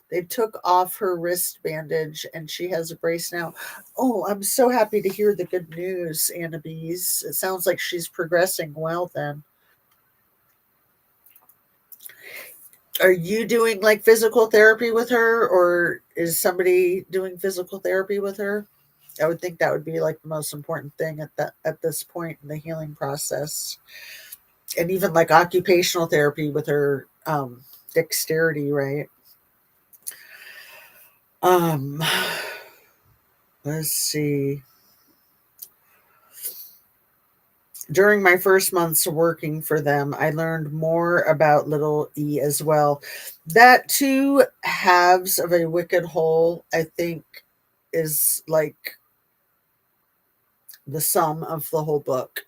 They took off her wrist bandage and she has a brace now. Oh, I'm so happy to hear the good news, Annabese. It sounds like she's progressing well then. Are you doing like physical therapy with her, or is somebody doing physical therapy with her? I would think that would be like the most important thing at this point in the healing process. And even like occupational therapy with her dexterity, right? Um let's see. During my first months working for them, I learned more about Little E as well. That two halves of a wicked whole, I think, is like the sum of the whole book.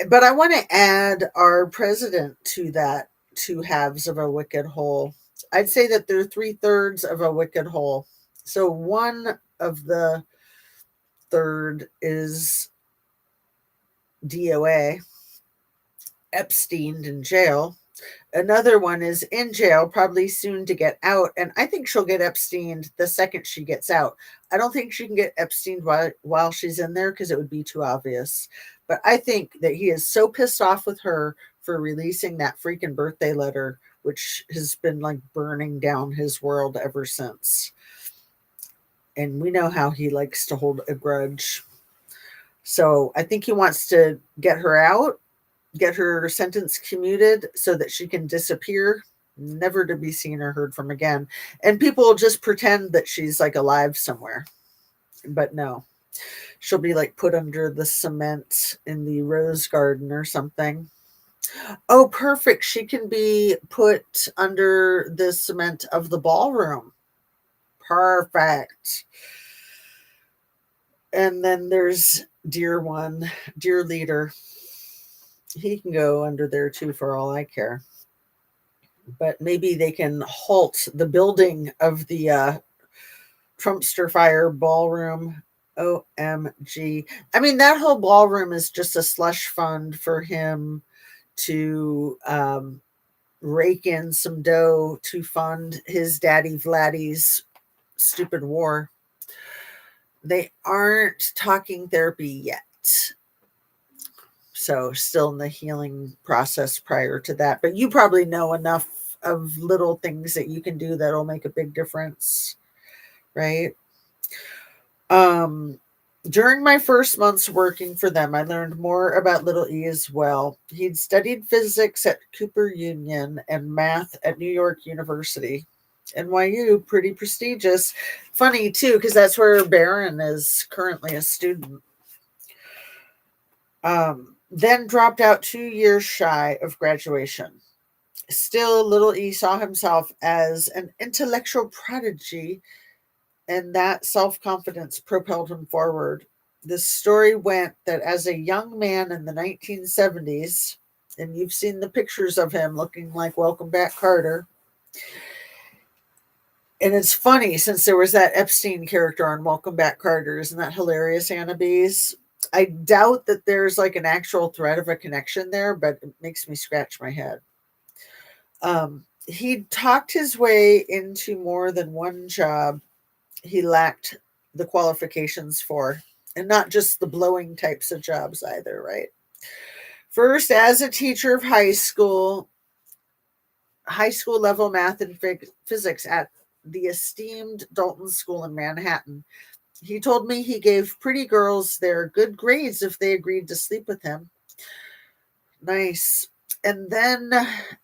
But I want to add our president to that two halves of a wicked whole. I'd say that they're 3/3 of a wicked whole. So one of the third is DOA, Epstein in jail. Another one is in jail, probably soon to get out. And I think she'll get Epsteined the second she gets out. I don't think she can get Epsteined while she's in there because it would be too obvious. But I think that he is so pissed off with her for releasing that freaking birthday letter, which has been like burning down his world ever since. And we know how he likes to hold a grudge. So I think he wants to get her out, get her sentence commuted so that she can disappear, never to be seen or heard from again. And people will just pretend that she's like alive somewhere. But no, she'll be like put under the cement in the rose garden or something. Oh, perfect. She can be put under the cement of the ballroom. Perfect. And then there's Dear One, Dear Leader. He can go under there too, for all I care. But maybe they can halt the building of the Trumpster Fire ballroom. OMG. I mean, that whole ballroom is just a slush fund for him to rake in some dough to fund his daddy Vladdy's stupid war. They aren't talking therapy yet. So still in the healing process prior to that. But you probably know enough of little things that you can do that'll make a big difference, right? During my first months working for them, I learned more about Little E as well. He'd studied physics at Cooper Union and math at New York University. NYU, pretty prestigious. Funny too, because that's where Barron is currently a student. Then dropped out 2 years shy of graduation. Still, Little E saw himself as an intellectual prodigy, and that self confidence propelled him forward. The story went that as a young man in the 1970s, and you've seen the pictures of him looking like Welcome Back Carter. And it's funny since there was that Epstein character on Welcome Back Carter. Isn't that hilarious, Anna Bees? I doubt that there's like an actual thread of a connection there, but it makes me scratch my head. He talked his way into more than one job he lacked the qualifications for, and not just the blowing types of jobs either, right? First, as a teacher of high school level math and physics at the esteemed Dalton School in Manhattan. He told me he gave pretty girls their good grades if they agreed to sleep with him. Nice. And then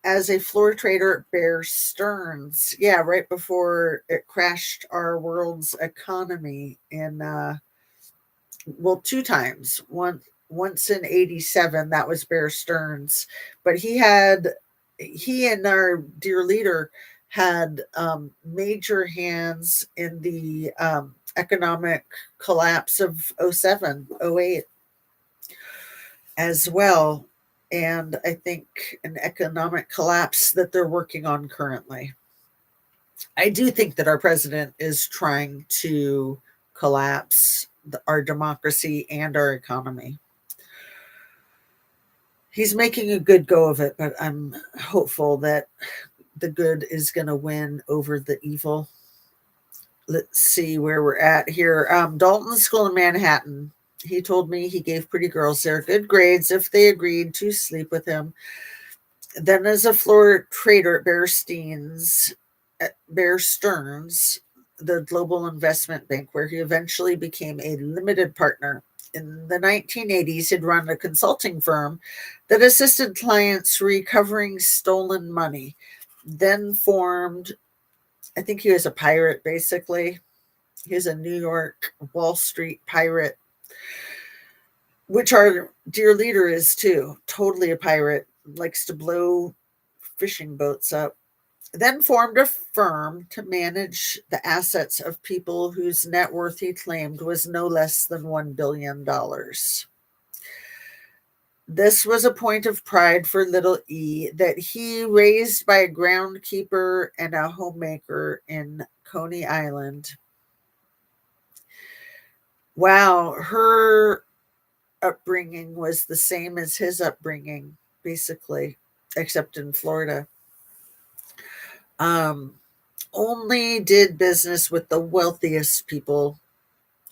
as a floor trader at Bear Stearns, yeah, right before it crashed our world's economy in two times. Once in 87, that was Bear Stearns. But he and our dear leader had major hands in the economic collapse of 07, 08 as well. And I think an economic collapse that they're working on currently. I do think that our president is trying to collapse our democracy and our economy. He's making a good go of it, but I'm hopeful that the good is going to win over the evil. Let's see where we're at here. Dalton School in Manhattan. He told me he gave pretty girls their good grades if they agreed to sleep with him. Then as a floor trader at Bear Stearns, the global investment bank, where he eventually became a limited partner. In the 1980s, he'd run a consulting firm that assisted clients recovering stolen money. Then formed, I think he was a pirate, basically. He was a New York Wall Street pirate, which our dear leader is too. Totally a pirate, likes to blow fishing boats up. Then formed a firm to manage the assets of people whose net worth he claimed was no less than $1 billion. This was a point of pride for Little E that he raised by a groundkeeper and a homemaker in Coney Island. Wow, her upbringing was the same as his upbringing, basically, except in Florida. Um, only did business with the wealthiest people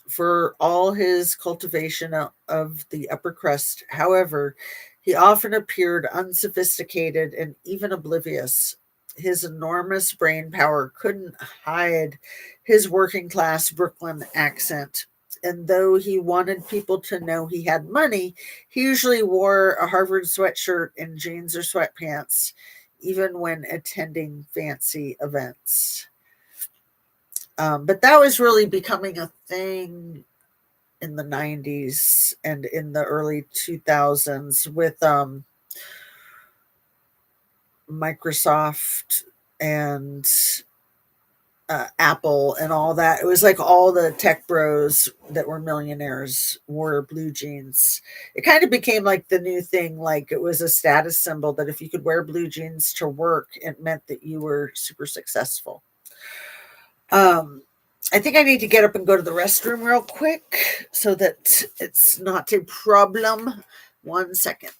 for all his cultivation of the upper crust. However, he often appeared unsophisticated and even oblivious. His enormous brain power couldn't hide his working class Brooklyn accent. And though he wanted people to know he had money, he usually wore a Harvard sweatshirt and jeans or sweatpants, even when attending fancy events. But that was really becoming a thing in the 90s and in the early 2000s with Microsoft and Apple and all that. It was like all the tech bros that were millionaires wore blue jeans. It kind of became like the new thing. Like it was a status symbol that if you could wear blue jeans to work, it meant that you were super successful. Um, I think I need to get up and go to the restroom real quick so that it's not a problem. 1 second.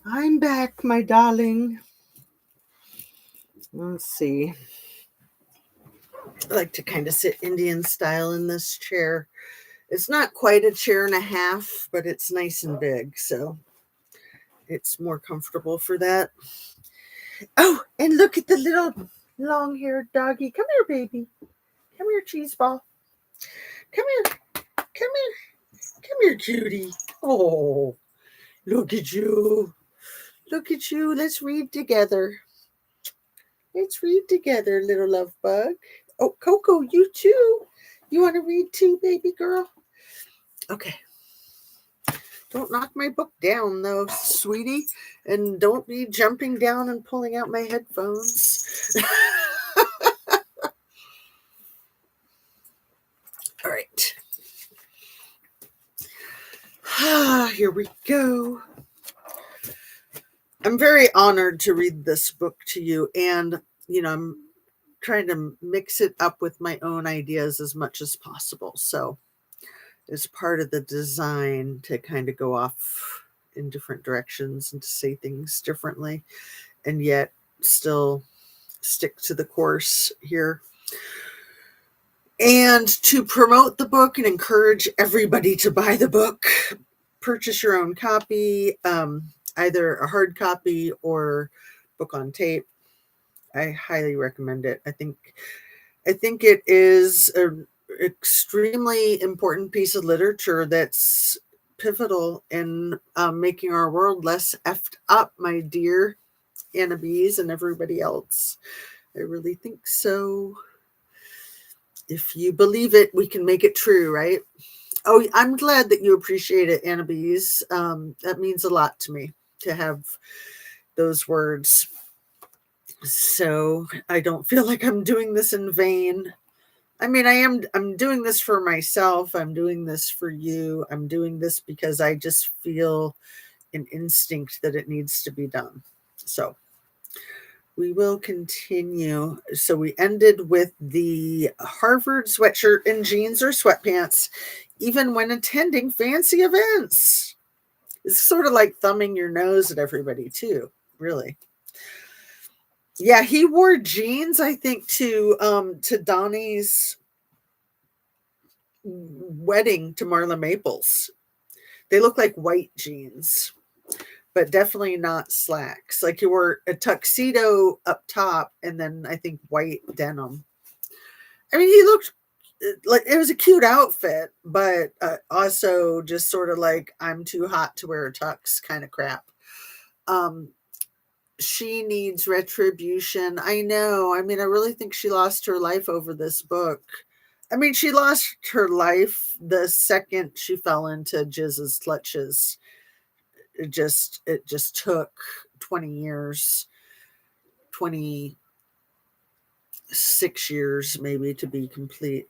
I'm back, my darling. Let's see. I like to kind of sit Indian style in this chair. It's not quite a chair and a half, but it's nice and big, so it's more comfortable for that. Oh, and look at the little long haired doggy. Come here, baby. Come here, cheese ball. Come here. Come here. Come here, cutie. Oh, look at you. Look at you. Let's read together. Let's read together, little love bug. Oh, Coco, you too. You want to read too, baby girl? Okay. Don't knock my book down, though, sweetie. And don't be jumping down and pulling out my headphones. All right. Here we go. I'm very honored to read this book to you. And, I'm trying to mix it up with my own ideas as much as possible. So it's part of the design to kind of go off in different directions and to say things differently and yet still stick to the course here. And to promote the book and encourage everybody to buy the book, purchase your own copy, either a hard copy or book on tape. I highly recommend it. I think it is an extremely important piece of literature that's pivotal in making our world less effed up, my dear Annabes and everybody else. I really think so. If you believe it, we can make it true, right? Oh, I'm glad that you appreciate it, Annabes. That means a lot to me to have those words. So I don't feel like I'm doing this in vain. I mean, I'm doing this for myself. I'm doing this for you. I'm doing this because I just feel an instinct that it needs to be done. So We will continue. So we ended with the Harvard sweatshirt and jeans or sweatpants, even when attending fancy events. It's sort of like thumbing your nose at everybody, too, really. Yeah, he wore jeans, I think, to Donnie's wedding to Marla Maples. They look like white jeans, but definitely not slacks. Like he wore a tuxedo up top and then I think white denim. I mean, he looked like it was a cute outfit, but also just sort of like I'm too hot to wear a tux kind of crap. Um, she needs retribution. I know. I mean, I really think she lost her life over this book. I mean, she lost her life the second she fell into Jiz's clutches. It just took 20 years, 26 years maybe to be complete.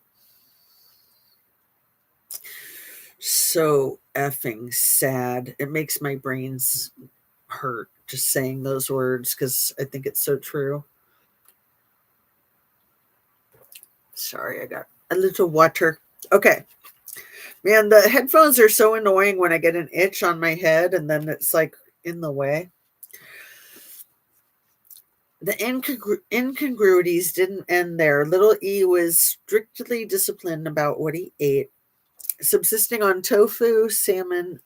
So effing sad. It makes my brains hurt just saying those words because I think it's so true. Sorry, I got a little water. Okay. Man, the headphones are so annoying when I get an itch on my head and then it's like in the way. The incongruities didn't end there. Little E was strictly disciplined about what he ate, subsisting on tofu, salmon,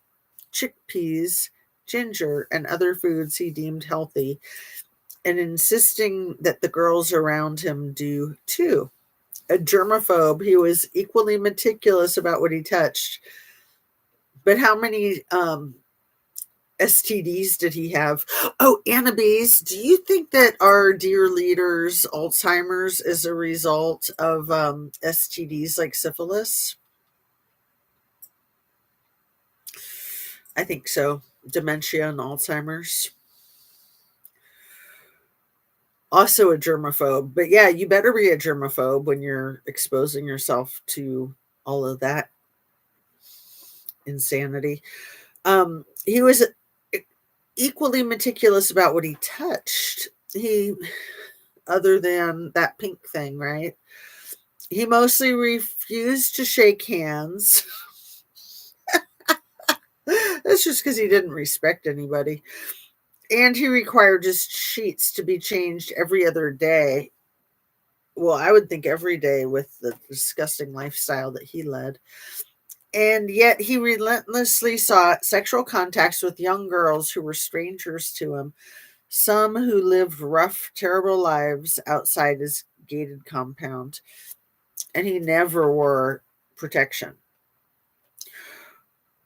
chickpeas, ginger, and other foods he deemed healthy, and insisting that the girls around him do too. A germaphobe, he was equally meticulous about what he touched. But how many STDs did he have? Oh, Annabes, do you think that our dear leader's Alzheimer's is a result of STDs like syphilis? I think so. Dementia and Alzheimer's. Also a germaphobe. But yeah, you better be a germaphobe when you're exposing yourself to all of that insanity. He was equally meticulous about what he touched. He, other than that pink thing, right? He mostly refused to shake hands. That's just because he didn't respect anybody. And he required just sheets to be changed every other day. Well, I would think every day with the disgusting lifestyle that he led. And yet he relentlessly sought sexual contacts with young girls who were strangers to him, some who lived rough, terrible lives outside his gated compound. And he never wore protection.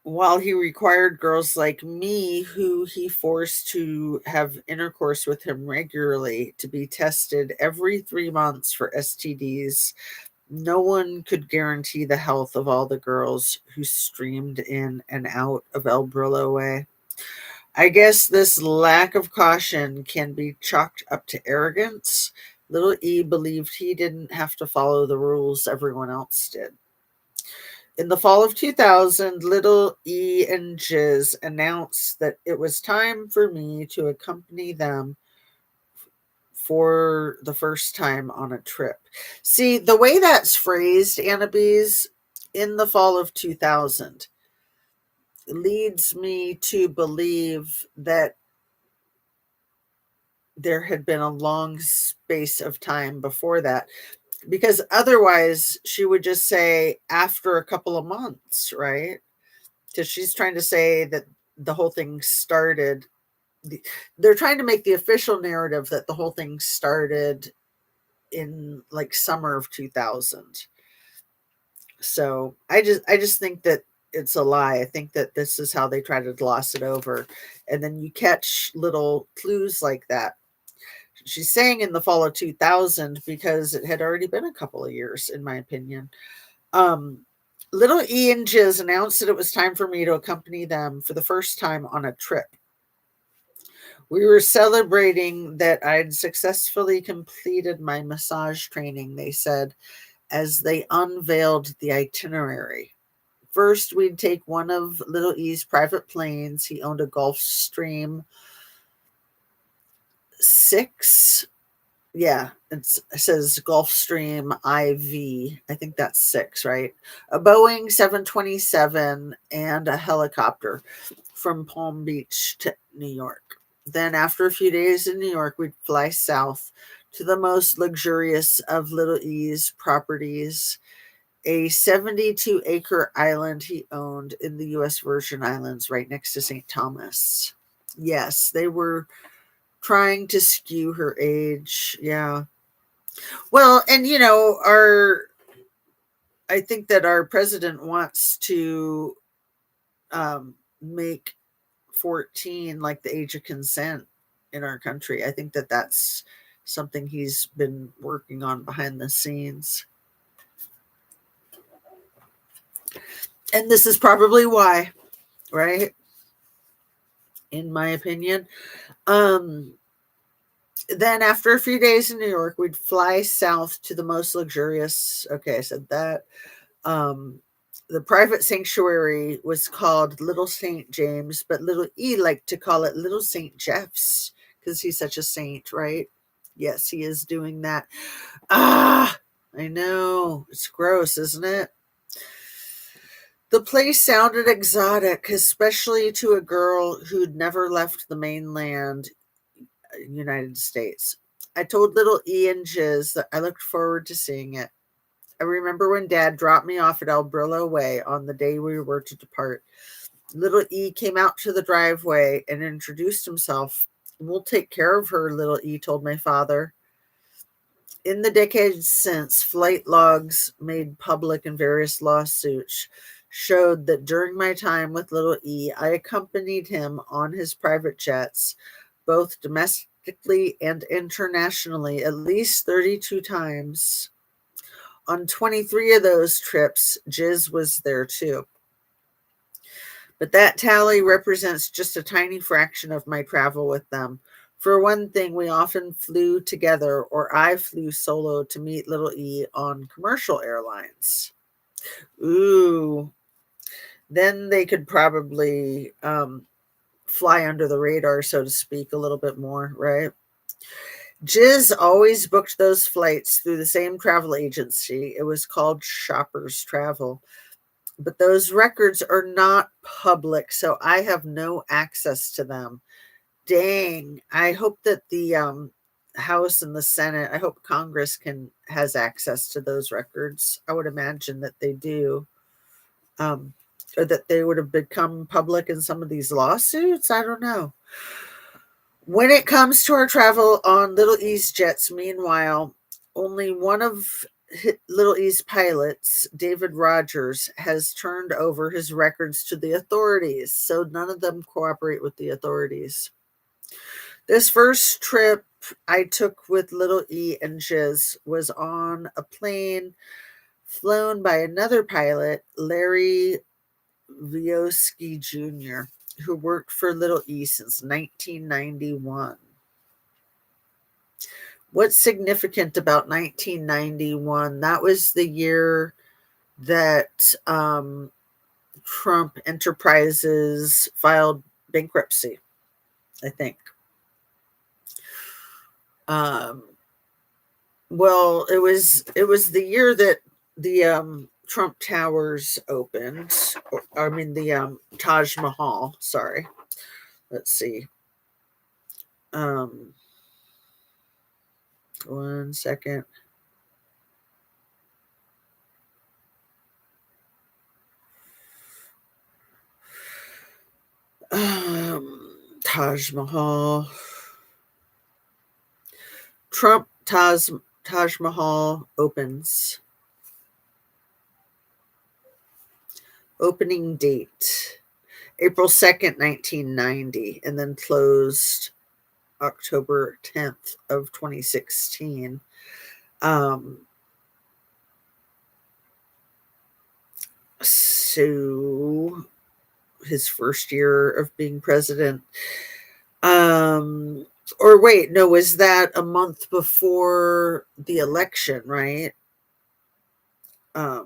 While he required girls like me, who he forced to have intercourse with him regularly, to be tested every 3 months for STDs, no one could guarantee the health of all the girls who streamed in and out of El Brillo Way. I guess this lack of caution can be chalked up to arrogance. Little E believed he didn't have to follow the rules everyone else did. In the fall of 2000, Little E and Jiz announced that it was time for me to accompany them for the first time on a trip. See, the way that's phrased, Annabes, in the fall of 2000, leads me to believe that there had been a long space of time before that. Because otherwise, she would just say after a couple of months, right? Because she's trying to say that the whole thing started. They're trying to make the official narrative that the whole thing started in like summer of 2000. So I just think that it's a lie. I think that this is how they try to gloss it over, and then you catch little clues like that. She's saying in the fall of 2000 because it had already been a couple of years, in my opinion. Um, Little E and Jiz announced that it was time for me to accompany them for the first time on a trip. We were celebrating that I'd successfully completed my massage training, they said, as they unveiled the itinerary. First, we'd take one of Little E's private planes. He owned a Gulfstream 6. Yeah, it says Gulfstream IV. I think that's 6, right? A Boeing 727 and a helicopter from Palm Beach to New York. Then, after a few days in New York, we'd fly south to the most luxurious of Little E's properties, a 72-acre island he owned in the U.S. Virgin Islands right next to St. Thomas. Yes, they were trying to skew her age. Yeah. Well, and I think that our president wants to make 14 like the age of consent in our country. I think that that's something he's been working on behind the scenes. And this is probably why, right? In my opinion. Then after a few days in New York, we'd fly south to the most luxurious. Okay, I said that. Um, the private sanctuary was called Little St. James, but Little E liked to call it Little St. Jeff's because he's such a saint, right? Yes, he is doing that. Ah, I know. It's gross, isn't it? The place sounded exotic, especially to a girl who'd never left the mainland United States. I told little E and Jiz that I looked forward to seeing it. I remember when Dad dropped me off at El Brillo Way on the day we were to depart. Little E came out to the driveway and introduced himself. We'll take care of her, little E told my father. In the decades since, flight logs made public in various lawsuits showed that during my time with little E, I accompanied him on his private jets, both domestically and internationally, at least 32 times. On 23 of those trips, Jiz was there too. But that tally represents just a tiny fraction of my travel with them. For one thing, we often flew together, or I flew solo to meet little E on commercial airlines. Ooh, then they could probably fly under the radar, so to speak, a little bit more, right? Jiz always booked those flights through the same travel agency. It was called Shoppers Travel. But those records are not public, so I have no access to them. Dang. I hope that the House and the Senate, I hope Congress has access to those records. I would imagine that they do. Or that they would have become public in some of these lawsuits. I don't know. When it comes to our travel on Little E's jets, meanwhile, only one of Little E's pilots, David Rogers, has turned over his records to the authorities, so none of them cooperate with the authorities. This first trip I took with Little E and Jiz was on a plane flown by another pilot, Larry Vioski Jr., who worked for Little E since 1991. What's significant about 1991? That was the year that Trump Enterprises filed bankruptcy, I think. Well, it was the year that the Trump Towers opened. I mean the Taj Mahal. Sorry, let's see. Um, 1 second. Taj Mahal. Trump Taj Mahal opens. Opening date April 2nd, 1990, and then closed October 10th of 2016. So his first year of being president. Or wait, no, was that a month before the election, right? Because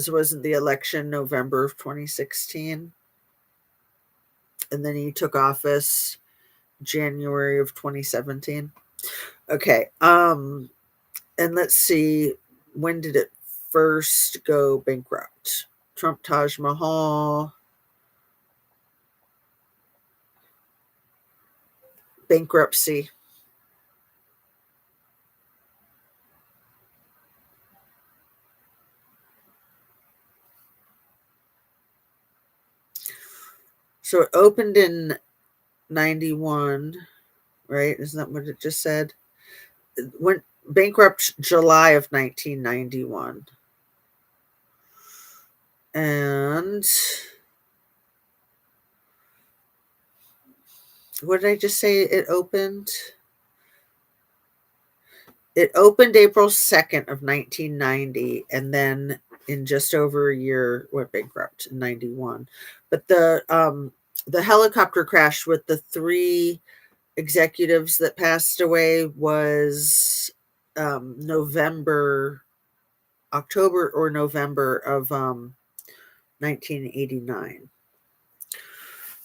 wasn't the election November of 2016? And then he took office January of 2017. Okay. And let's see, when did it first go bankrupt? Trump Taj Mahal, bankruptcy. So it opened in 91, right? Isn't that what it just said? It went bankrupt July of 1991. And what did I just say it opened? It opened April 2nd of 1990, and then in just over a year went bankrupt in 91. But the helicopter crash with the three executives that passed away was October or November of 1989.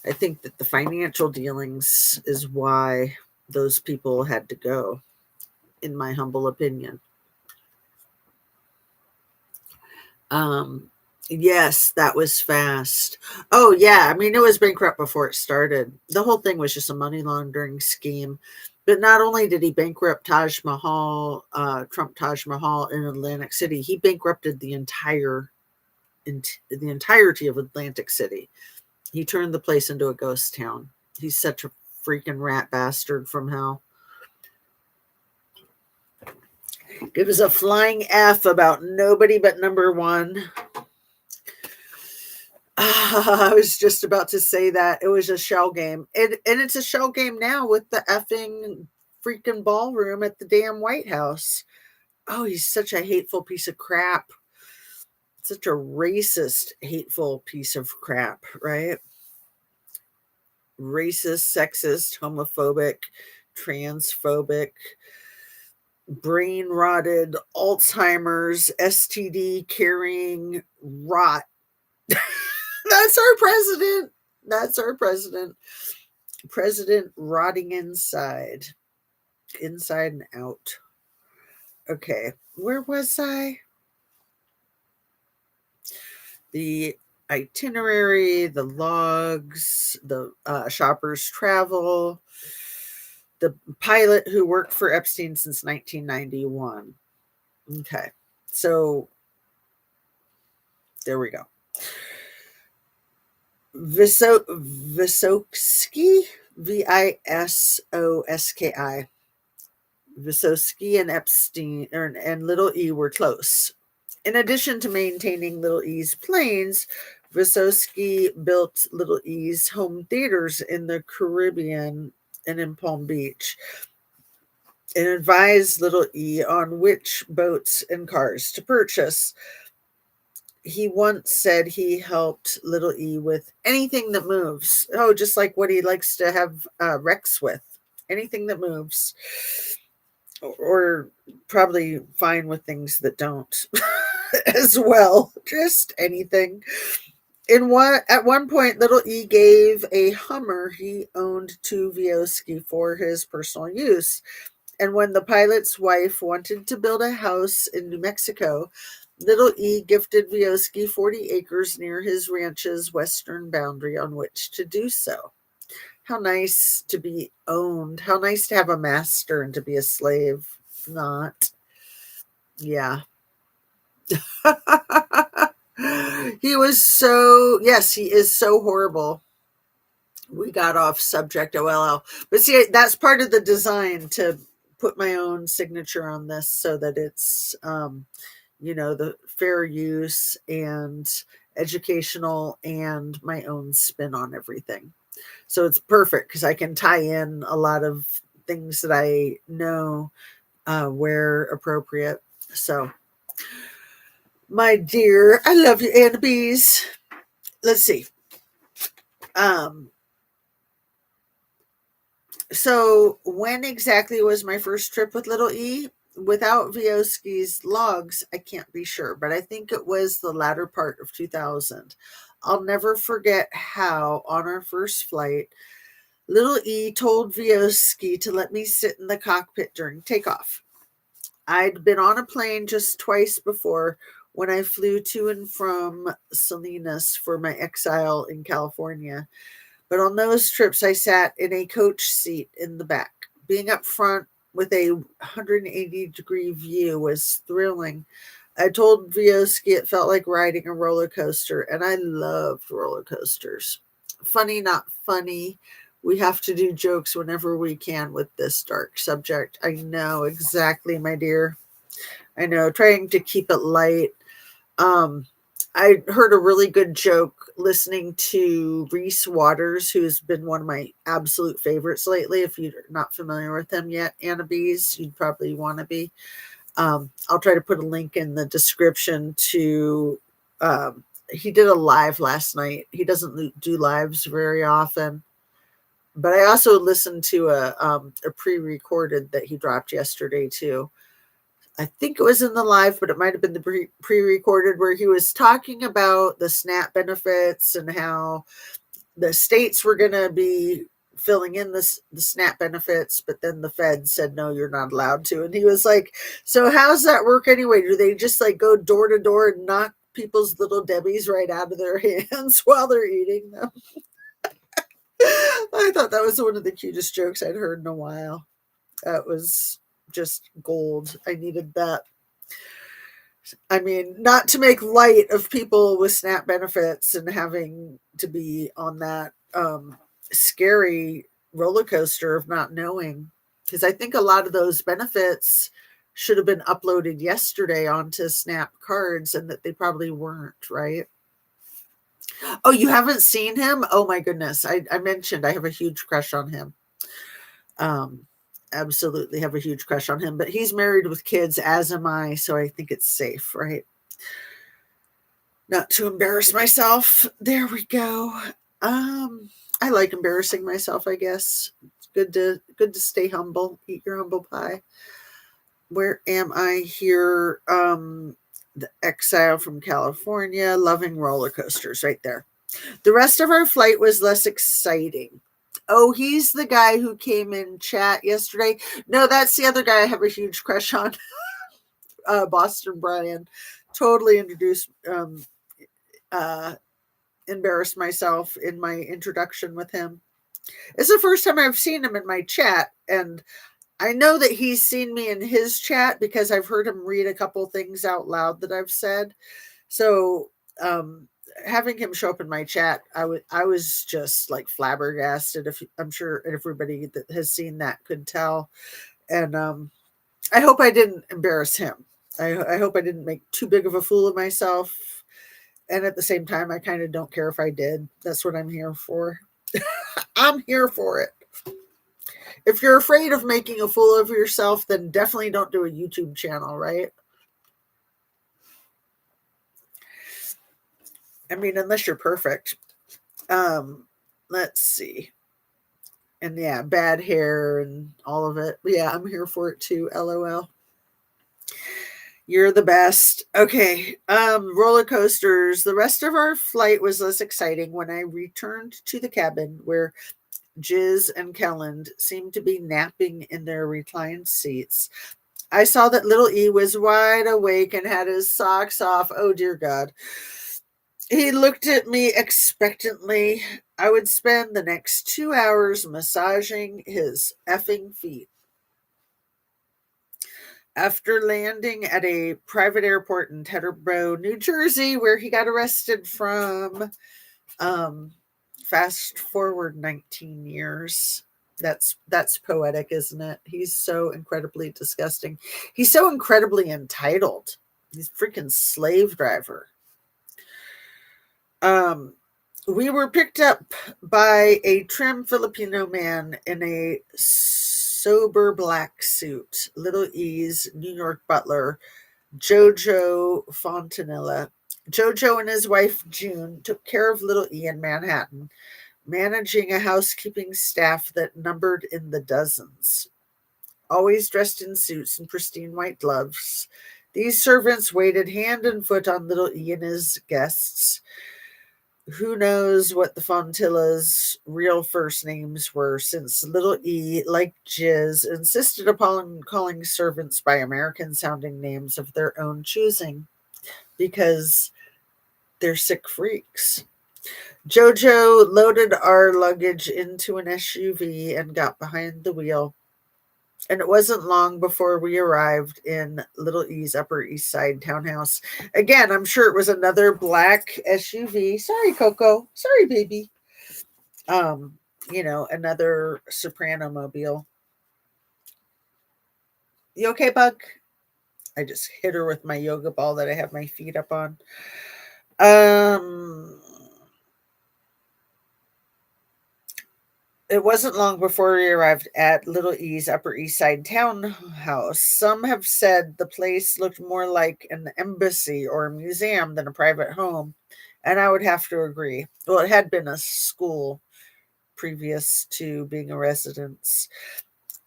I think that the financial dealings is why those people had to go, in my humble opinion. Yes, that was fast. Oh yeah, I mean it was bankrupt before it started. The whole thing was just a money laundering scheme. But not only did he bankrupt Taj Mahal, Trump Taj Mahal in Atlantic City, he bankrupted the entirety of Atlantic City. He turned the place into a ghost town. He's such a freaking rat bastard from hell. It was a flying F about nobody but number one. I was just about to say that. It was a shell game. And it's a shell game now with the effing freaking ballroom at the damn White House. Oh, he's such a hateful piece of crap. Such a racist, hateful piece of crap, right? Racist, sexist, homophobic, transphobic, brain rotted, Alzheimer's, STD carrying rot. That's our president. That's our president. President rotting inside and out. Okay, where was I? The itinerary, the logs, the shopper's travel, the pilot who worked for Epstein since 1991. Okay, so there we go. Vysotsky, Visoski. Vysotsky and Epstein and Little E were close. In addition to maintaining Little E's planes, Vysotsky built Little E's home theaters in the Caribbean and in Palm Beach, and advised Little E on which boats and cars to purchase. He once said he helped Little E with anything that moves. Oh, just like what he likes to have Rex with. Anything that moves. Or probably fine with things that don't as well. Just anything. At one point, Little E gave a Hummer he owned to Vysotsky for his personal use. And when the pilot's wife wanted to build a house in New Mexico, Little E gifted Vysotsky 40 acres near his ranch's western boundary on which to do so. How nice to be owned. How nice to have a master and to be a slave. Not. Yeah. He was so, yes, he is so horrible. We got off subject, OLL. But see, that's part of the design, to put my own signature on this so that it's, the fair use and educational and my own spin on everything. So it's perfect because I can tie in a lot of things that I know where appropriate. So, my dear, I love you, Anna Bees. Let's see. So when exactly was my first trip with Little E? Without Vysotsky's logs, I can't be sure, but I think it was the latter part of 2000. I'll never forget how on our first flight, Little E told Vioski to let me sit in the cockpit during takeoff. I'd been on a plane just twice before when I flew to and from Salinas for my exile in California. But on those trips, I sat in a coach seat in the back. Being up front with a 180-degree view was thrilling. I told Vioski it felt like riding a roller coaster, and I loved roller coasters. Funny, not funny. We have to do jokes whenever we can with this dark subject. I know, exactly, my dear. I know, trying to keep it light. Um, I heard a really good joke listening to Reese Waters, who's been one of my absolute favorites lately. If you're not familiar with him yet, Anna Bees, you'd probably want to be. I'll try to put a link in the description to. He did a live last night. He doesn't do lives very often, but I also listened to a pre-recorded that he dropped yesterday too. I think it was in the live, but it might have been the pre-recorded, where he was talking about the SNAP benefits and how the states were going to be filling in the SNAP benefits, but then the Fed said, no, you're not allowed to. And he was like, so how's that work anyway? Do they just like go door to door and knock people's little Debbies right out of their hands while they're eating them? I thought that was one of the cutest jokes I'd heard in a while. That was just gold. I needed that. I mean, not to make light of people with SNAP benefits and having to be on that scary roller coaster of not knowing, because I think a lot of those benefits should have been uploaded yesterday onto SNAP cards, and that they probably weren't, right? Oh, you haven't seen him? Oh my goodness. I mentioned I have a huge crush on him. Absolutely have a huge crush on him, but he's married with kids, as am I, so I think it's safe, right? Not to embarrass myself. There we go. I like embarrassing myself, I guess. It's good to stay humble. Eat your humble pie. Where am I here? The exile from California, loving roller coasters, right there. The rest of our flight was less exciting. Oh, he's the guy who came in chat yesterday. No, that's the other guy I have a huge crush on. Boston Brian. Totally embarrassed myself in my introduction with him. It's the first time I've seen him in my chat, and I know that he's seen me in his chat because I've heard him read a couple things out loud that I've said. So having him show up in my chat, I was just like flabbergasted. If I'm sure everybody that has seen that could tell, and I hope I didn't embarrass him. I hope I didn't make too big of a fool of myself. And at the same time, I kind of don't care if I did. That's what I'm here for. I'm here for it. If you're afraid of making a fool of yourself, then definitely don't do a YouTube channel, right? I mean, unless you're perfect. Let's see. And yeah, bad hair and all of it. Yeah, I'm here for it too. LOL. You're the best. Okay. Roller coasters. The rest of our flight was less exciting when I returned to the cabin, where Jiz and Kelland seemed to be napping in their reclined seats. I saw that little E was wide awake and had his socks off. Oh, dear God. He looked at me expectantly. I would spend the next 2 hours massaging his effing feet. After landing at a private airport in Teterboro, New Jersey, where he got arrested from, fast forward 19 years. That's poetic, isn't it? He's so incredibly disgusting. He's so incredibly entitled. He's a freaking slave driver. We were picked up by a trim Filipino man in a sober black suit, Little E's New York butler, Jojo Fontanilla. Jojo and his wife, June, took care of Little E in Manhattan, managing a housekeeping staff that numbered in the dozens. Always dressed in suits and pristine white gloves, these servants waited hand and foot on Little E and his guests. Who knows what the Fontilla's real first names were, since little E, like Jizz, insisted upon calling servants by American sounding names of their own choosing because they're sick freaks. Jojo loaded our luggage into an SUV and got behind the wheel. And it wasn't long before we arrived in Little E's Upper East Side townhouse. Again, I'm sure it was another black SUV. Sorry, Coco. Sorry, baby. Um, another Soprano mobile. You okay, Bug? I just hit her with my yoga ball that I have my feet up on. Um, It wasn't long before we arrived at Little E's Upper East Side townhouse. Some have said the place looked more like an embassy or a museum than a private home, and I would have to agree. Well, it had been a school previous to being a residence.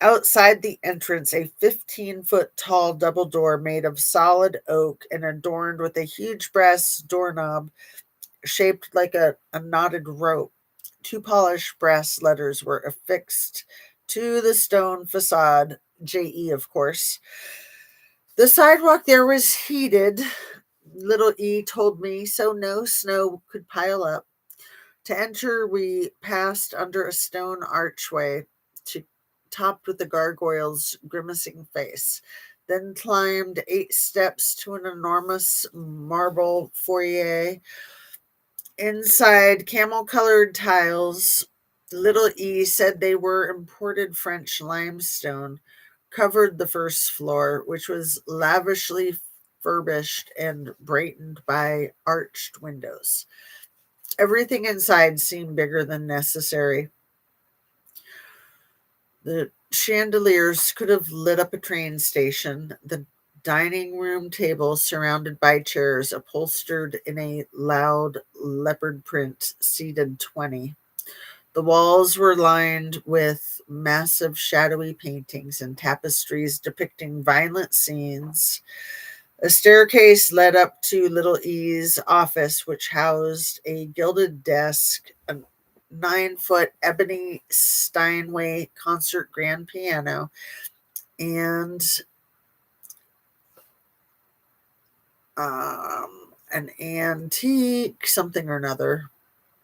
Outside the entrance, a 15-foot tall double door made of solid oak and adorned with a huge brass doorknob shaped like a knotted rope. Two polished brass letters were affixed to the stone facade, JE, of course. The sidewalk there was heated, little E told me, so no snow could pile up. To enter, we passed under a stone archway to, topped with a gargoyle's grimacing face, then climbed 8 steps to an enormous marble foyer. Inside camel-colored tiles, little E said they were imported French limestone, covered the first floor, which was lavishly furbished and brightened by arched windows. Everything inside seemed bigger than necessary. The chandeliers could have lit up a train station. The dining room table surrounded by chairs upholstered in a loud leopard print seated 20. The walls were lined with massive shadowy paintings and tapestries depicting violent scenes. A staircase led up to Little E's office, which housed a gilded desk, a 9-foot ebony Steinway concert grand piano, and an antique something or another.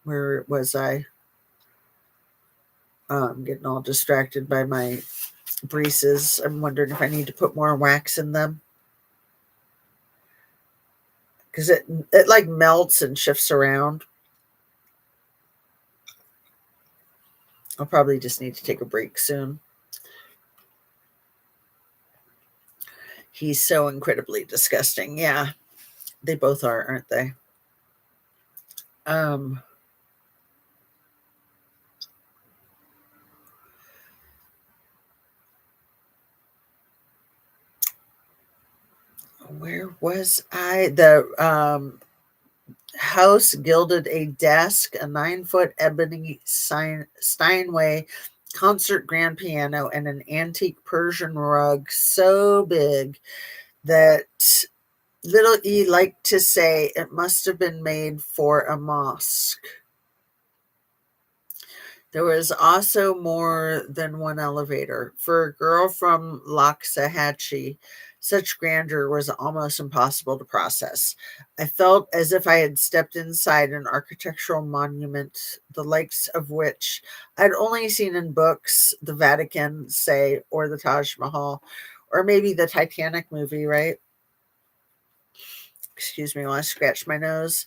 Where was I? I'm getting all distracted by my braces. I'm wondering if I need to put more wax in them because it like melts and shifts around. I'll probably just need to take a break soon. He's so incredibly disgusting. Yeah, they both are, aren't they? Um, where was I? The house gilded a desk, a 9-foot ebony Steinway concert grand piano, and an antique Persian rug so big that little E liked to say it must have been made for a mosque. There was also more than one elevator. For a girl from Loxahatchee, such grandeur was almost impossible to process. I felt as if I had stepped inside an architectural monument, the likes of which I'd only seen in books, the Vatican, say, or the Taj Mahal, or maybe the Titanic movie, right? Excuse me while I scratch my nose.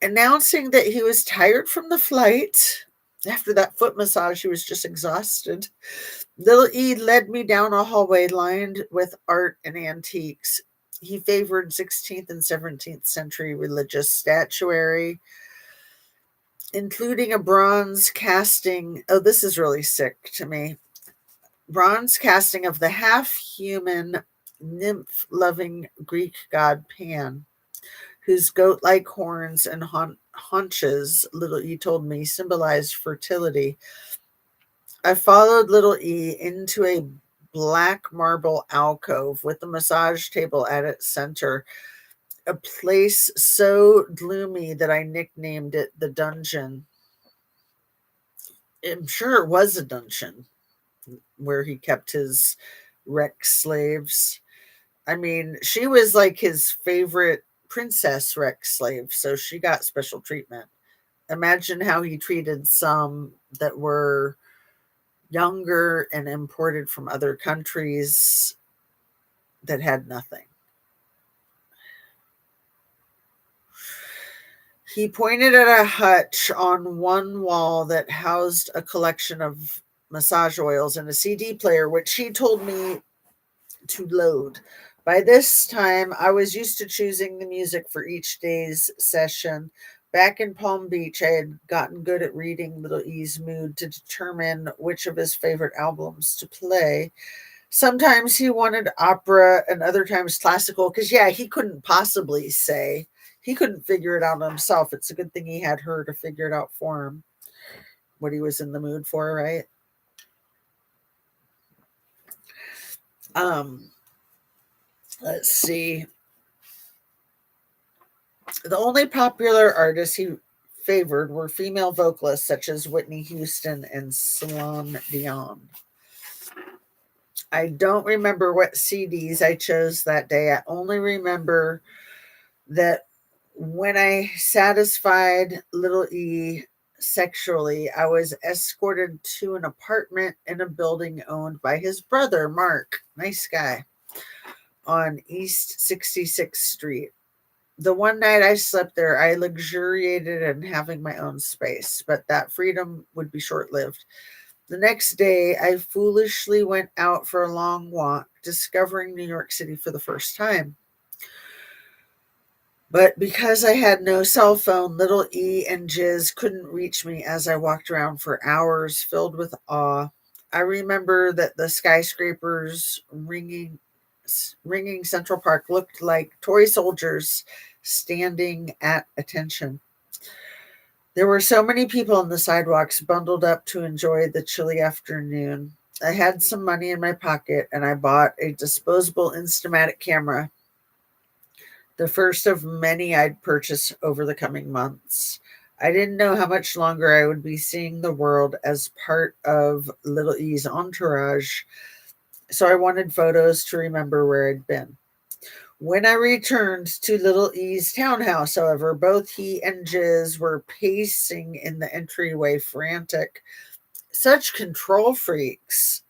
Announcing that he was tired from the flight. After that foot massage, he was just exhausted. Little E led me down a hallway lined with art and antiques. He favored 16th and 17th century religious statuary, including a bronze casting. Oh, this is really sick to me. Bronze casting of the half human, nymph loving Greek god Pan, whose goat like horns and haunches, little E told me, symbolized fertility. I followed little E into a black marble alcove with the massage table at its center. a place so gloomy that I nicknamed it the dungeon. I'm sure it was a dungeon where he kept his Rex slaves. I mean, she was like his favorite princess Rex slave, so she got special treatment. Imagine how he treated some that were younger and imported from other countries that had nothing. He pointed at a hutch on one wall that housed a collection of massage oils and a CD player, which he told me to load. By this time, I was used to choosing the music for each day's session. Back in Palm Beach, I had gotten good at reading Little E's mood to determine which of his favorite albums to play. Sometimes he wanted opera and other times classical because, yeah, he couldn't possibly say. He couldn't figure it out himself. It's a good thing he had her to figure it out for him, what he was in the mood for, right? Um, let's see. The only popular artists he favored were female vocalists such as Whitney Houston and Celine Dion. I don't remember what CDs I chose that day. I only remember that when I satisfied Little E sexually, I was escorted to an apartment in a building owned by his brother, Mark. Nice guy. On East 66th Street. The one night I slept there, I luxuriated in having my own space, but that freedom would be short lived. The next day, I foolishly went out for a long walk, discovering New York City for the first time. But because I had no cell phone, Little E and Jiz couldn't reach me as I walked around for hours, filled with awe. I remember that the skyscrapers ringing Central Park looked like toy soldiers standing at attention. There were so many people on the sidewalks bundled up to enjoy the chilly afternoon. I had some money in my pocket and I bought a disposable Instamatic camera, the first of many I'd purchase over the coming months. I didn't know how much longer I would be seeing the world as part of Little E's entourage, so I wanted photos to remember where I'd been. When I returned to Little E's townhouse, however, both he and Jiz were pacing in the entryway, frantic. Such control freaks.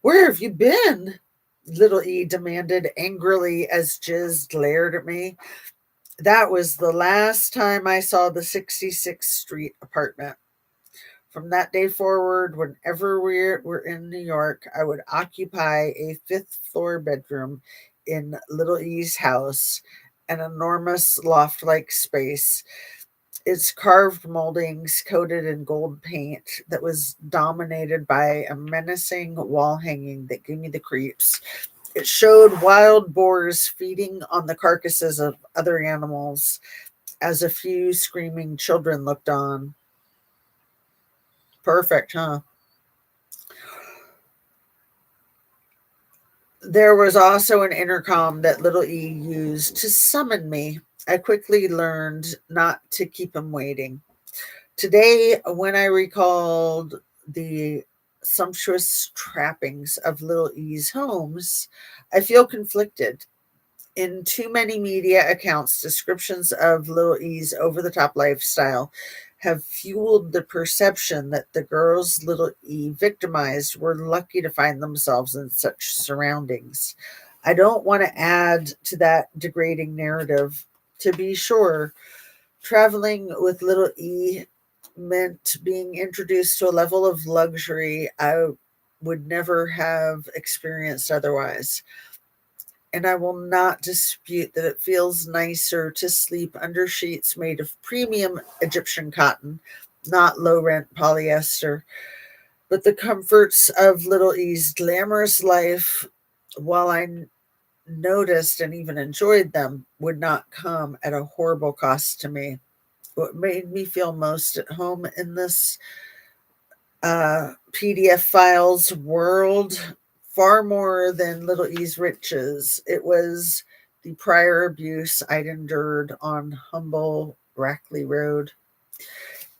Where have you been? Little E demanded angrily as Jiz glared at me. That was the last time I saw the 66th Street apartment. From that day forward, whenever we were in New York, I would occupy a fifth floor bedroom in Little E's house, an enormous loft like space. Its carved moldings coated in gold paint that was dominated by a menacing wall hanging that gave me the creeps. It showed wild boars feeding on the carcasses of other animals as a few screaming children looked on. Perfect, huh? There was also an intercom that Little E used to summon me. I quickly learned not to keep him waiting. Today, when I recalled the sumptuous trappings of Little E's homes, I feel conflicted. In too many media accounts, descriptions of Little E's over the top lifestyle have fueled the perception that the girls Little E victimized were lucky to find themselves in such surroundings. I don't want to add to that degrading narrative. To be sure, traveling with Little E meant being introduced to a level of luxury I would never have experienced otherwise. And I will not dispute that it feels nicer to sleep under sheets made of premium Egyptian cotton, not low rent polyester. But the comforts of Little E's glamorous life, while I noticed and even enjoyed them, would not come at a horrible cost to me. What made me feel most at home in this PDF files world, far more than Little E's riches, it was the prior abuse I'd endured on humble Rackley Road.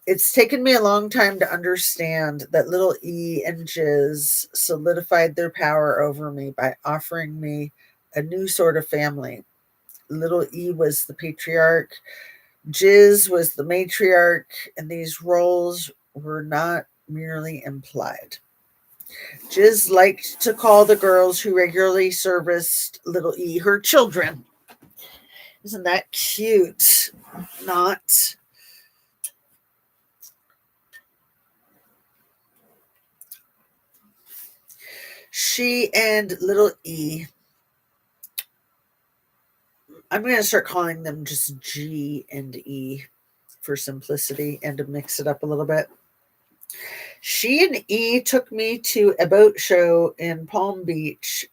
It's taken me a long time to understand that little E and Jiz solidified their power over me by offering me a new sort of family. Little E was the patriarch, Jiz was the matriarch, and these roles were not merely implied. Jiz liked to call the girls who regularly serviced little E her children. Isn't that cute? Not. She and little E, I'm going to start calling them just G and E for simplicity and to mix it up a little bit. She and E took me to a boat show in Palm Beach,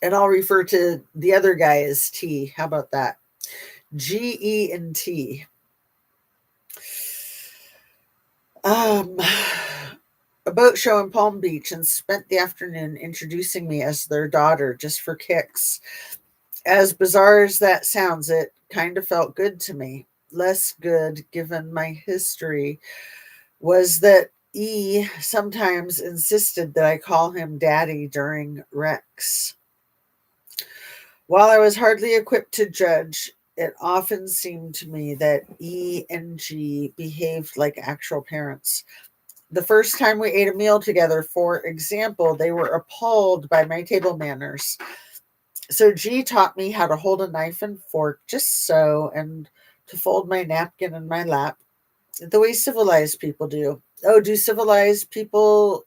and I'll refer to the other guy as T. How about that? G, E, and T. A boat show in Palm Beach, and spent the afternoon introducing me as their daughter just for kicks. As bizarre as that sounds, it kind of felt good to me. Less good, given my history, was that E sometimes insisted that I call him Daddy during wrecks. While I was hardly equipped to judge, it often seemed to me that E and G behaved like actual parents. The first time we ate a meal together, for example, they were appalled by my table manners. So G taught me how to hold a knife and fork just so, and to fold my napkin in my lap, the way civilized people do. Oh, do civilized people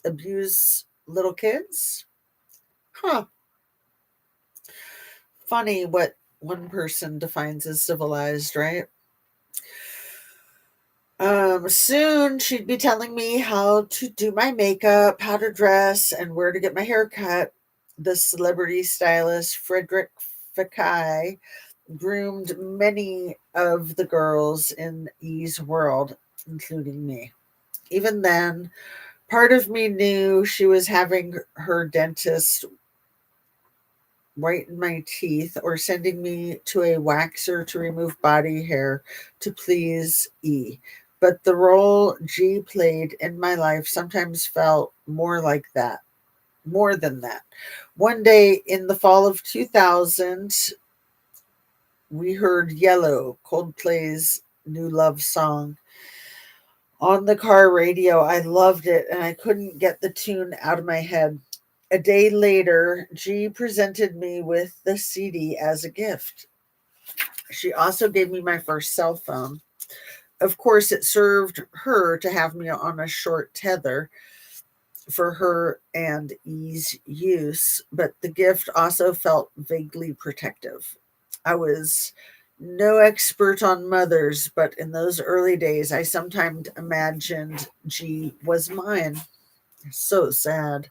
abuse little kids? Huh. Funny what one person defines as civilized, right? Soon she'd be telling me how to do my makeup, how to dress, and where to get my hair cut. The celebrity stylist Frederick Fakai groomed many of the girls in E's world, including me. Even then, part of me knew she was having her dentist whiten my teeth or sending me to a waxer to remove body hair to please E. But the role G played in my life sometimes felt more like that, more than that. One day in the fall of 2000, we heard Yellow, Coldplay's new love song, on the car radio. I loved it and I couldn't get the tune out of my head. A day later, G presented me with the CD as a gift. She also gave me my first cell phone. Of course, it served her to have me on a short tether for her and E's use, but the gift also felt vaguely protective. I was no expert on mothers, but in those early days, I sometimes imagined G was mine. So sad.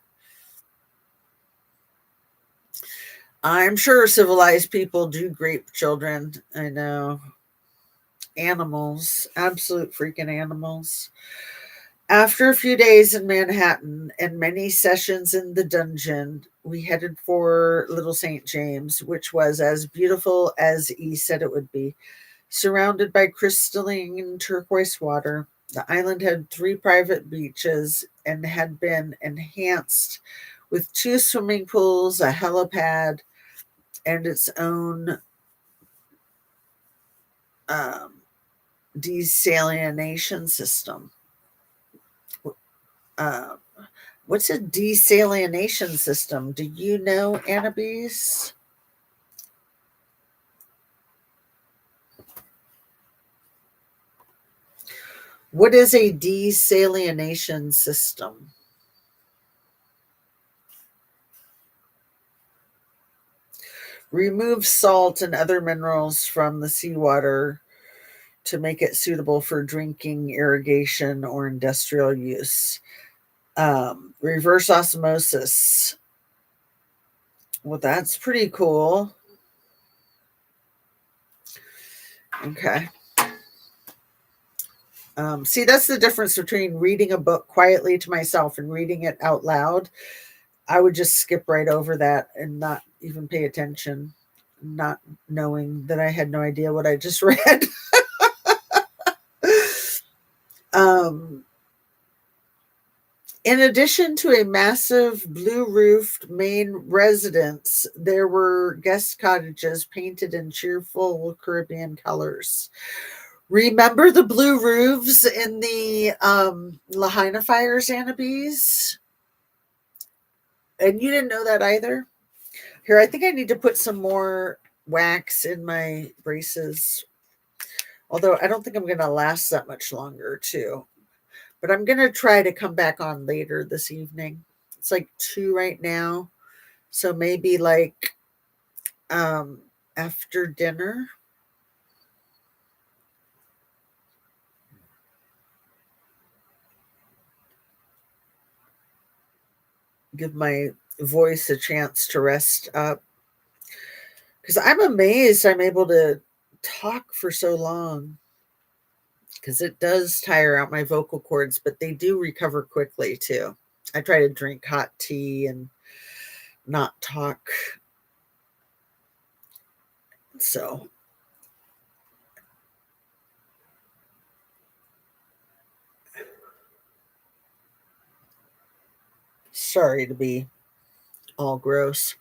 I'm sure civilized people do grape children. I know. Animals, absolute freaking animals. After a few days in Manhattan and many sessions in the dungeon, we headed for Little St. James, which was as beautiful as E said it would be. Surrounded by crystalline turquoise water, the island had 3 private beaches and had been enhanced with 2 swimming pools, a helipad, and its own um, desalination system. Uh, what's a desalination system? Do you know, Annabise? What is a desalination system? Remove salt and other minerals from the seawater to make it suitable for drinking, irrigation, or industrial use. Reverse osmosis. Well, that's pretty cool. Okay. See, that's the difference between reading a book quietly to myself and reading it out loud. I would just skip right over that and not even pay attention. not knowing that I had no idea what I just read. um, in addition to a massive blue roofed main residence, there were guest cottages painted in cheerful Caribbean colors. Remember the blue roofs in the Lahaina fires, Annabes? And you didn't know that either? Here, I think I need to put some more wax in my braces. Although I don't think I'm going to last that much longer, too. But I'm going to try to come back on later this evening. It's like 2 right now. So maybe like after dinner. Give my voice a chance to rest up. Because I'm amazed I'm able to talk for so long. Because it does tire out my vocal cords, but they do recover quickly too. I try to drink hot tea and not talk. So, sorry to be all gross.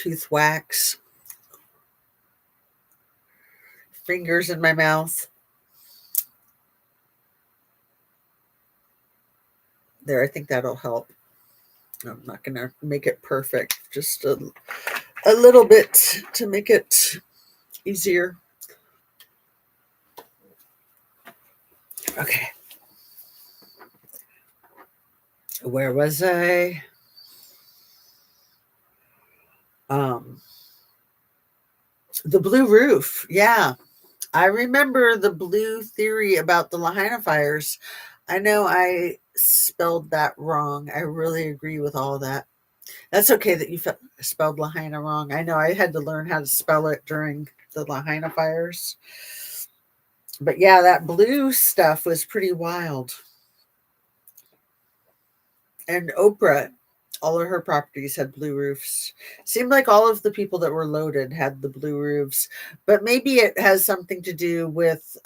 Tooth wax, fingers in my mouth. There, I think that'll help. I'm not going to make it perfect, just a little bit to make it easier. Okay. Where was I? Um, the blue roof. Yeah. I remember the blue theory about the Lahaina fires. I know I spelled that wrong. I really agree with all that. That's okay that you spelled Lahaina wrong. I know I had to learn how to spell it during the Lahaina fires. But yeah, that blue stuff was pretty wild. And Oprah, all of her properties had blue roofs. Seemed like all of the people that were loaded had the blue roofs, but maybe it has something to do with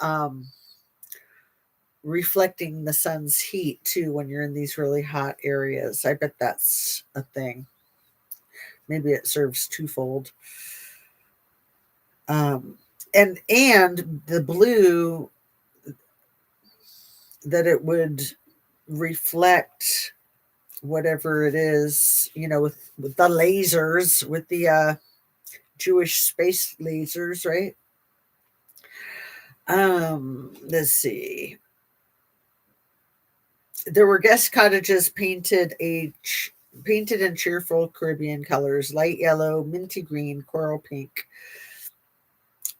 reflecting the sun's heat too when you're in these really hot areas. I bet that's a thing. Maybe it serves twofold. Um, and the blue that it would reflect whatever it is, with the lasers, with the Jewish space lasers, right? Let's see. There were guest cottages painted in cheerful Caribbean colors: light yellow, minty green, coral pink.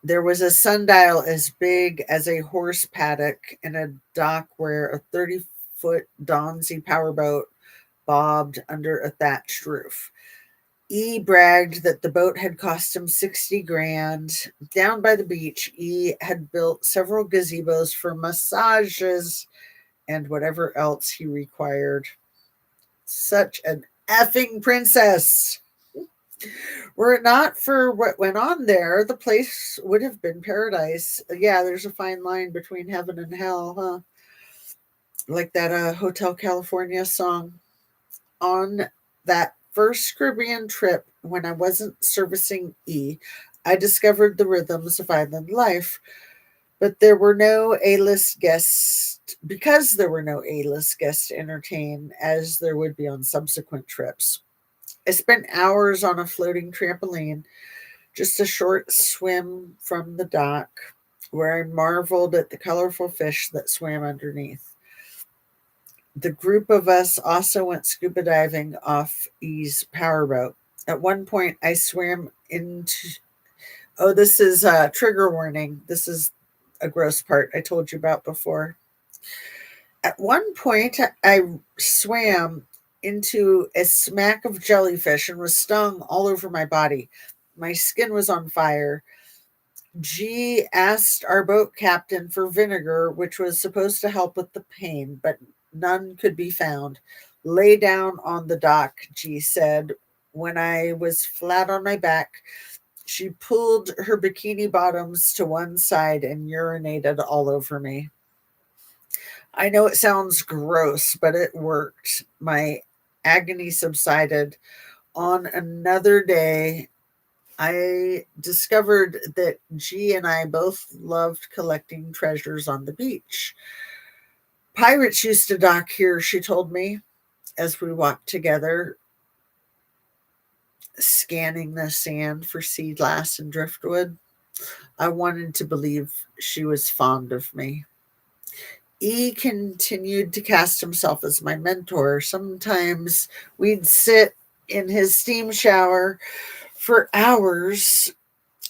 There was a sundial as big as a horse paddock and a dock where a 30-foot Donzi powerboat bobbed under a thatched roof. E bragged that the boat had cost him 60 grand. Down by the beach, E had built several gazebos for massages and whatever else he required. Such an effing princess. Were it not for what went on there, the place would have been paradise. Yeah, there's a fine line between heaven and hell, huh? Like that Hotel California song. On that first Caribbean trip, when I wasn't servicing E, I discovered the rhythms of island life. But there were no A-list guests, because there were no A-list guests to entertain, as there would be on subsequent trips. I spent hours on a floating trampoline, just a short swim from the dock, where I marveled at the colorful fish that swam underneath. The group of us also went scuba diving off E's powerboat. At one point, I swam into. Oh, this is a trigger warning. This is a gross part I told you about before. At one point, I swam into a smack of jellyfish and was stung all over my body. My skin was on fire. G asked our boat captain for vinegar, which was supposed to help with the pain, but none could be found. Lay down on the dock, G said. When I was flat on my back, she pulled her bikini bottoms to one side and urinated all over me. I know it sounds gross, but it worked. My agony subsided. On another day, I discovered that G and I both loved collecting treasures on the beach. Pirates used to dock here, she told me, as we walked together, scanning the sand for sea glass and driftwood. I wanted to believe she was fond of me. E continued to cast himself as my mentor. Sometimes we'd sit in his steam shower for hours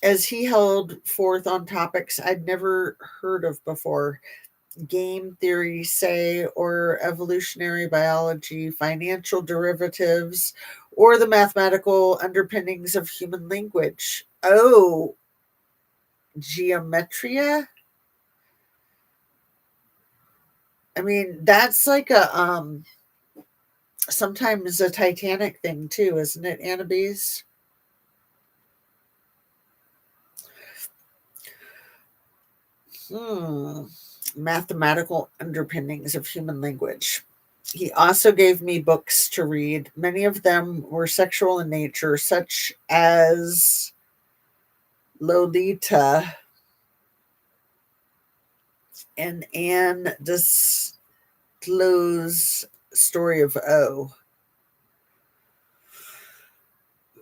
as he held forth on topics I'd never heard of before: game theory, say, or evolutionary biology, financial derivatives, or the mathematical underpinnings of human language. Oh, geometria? I mean, that's like a sometimes a Titanic thing too, isn't it, Annabise? Hmm. Mathematical underpinnings of human language. He also gave me books to read. Many of them were sexual in nature, such as Lolita and Anne Disclose Story of O.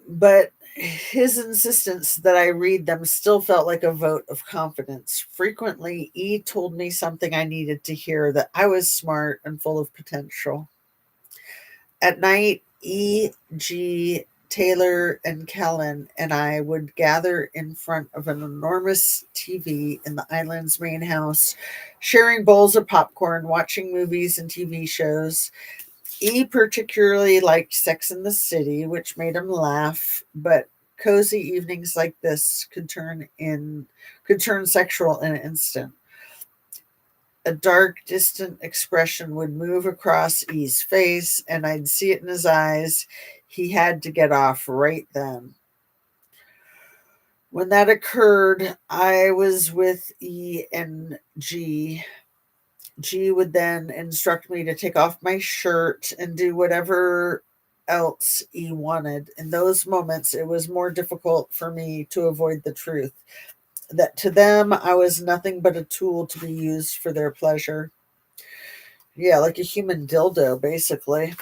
But his insistence that I read them still felt like a vote of confidence. Frequently, E told me something I needed to hear, that I was smart and full of potential. At night, E, G, Taylor, and Kellen and I would gather in front of an enormous TV in the island's main house, sharing bowls of popcorn, watching movies and TV shows. E particularly liked Sex in the City, which made him laugh, but cozy evenings like this could turn sexual in an instant. A dark, distant expression would move across E's face, and I'd see it in his eyes. He had to get off right then. When that occurred, I was with E and G. G would then instruct me to take off my shirt and do whatever else E wanted. In those moments, it was more difficult for me to avoid the truth that to them, I was nothing but a tool to be used for their pleasure. Yeah, like a human dildo, basically.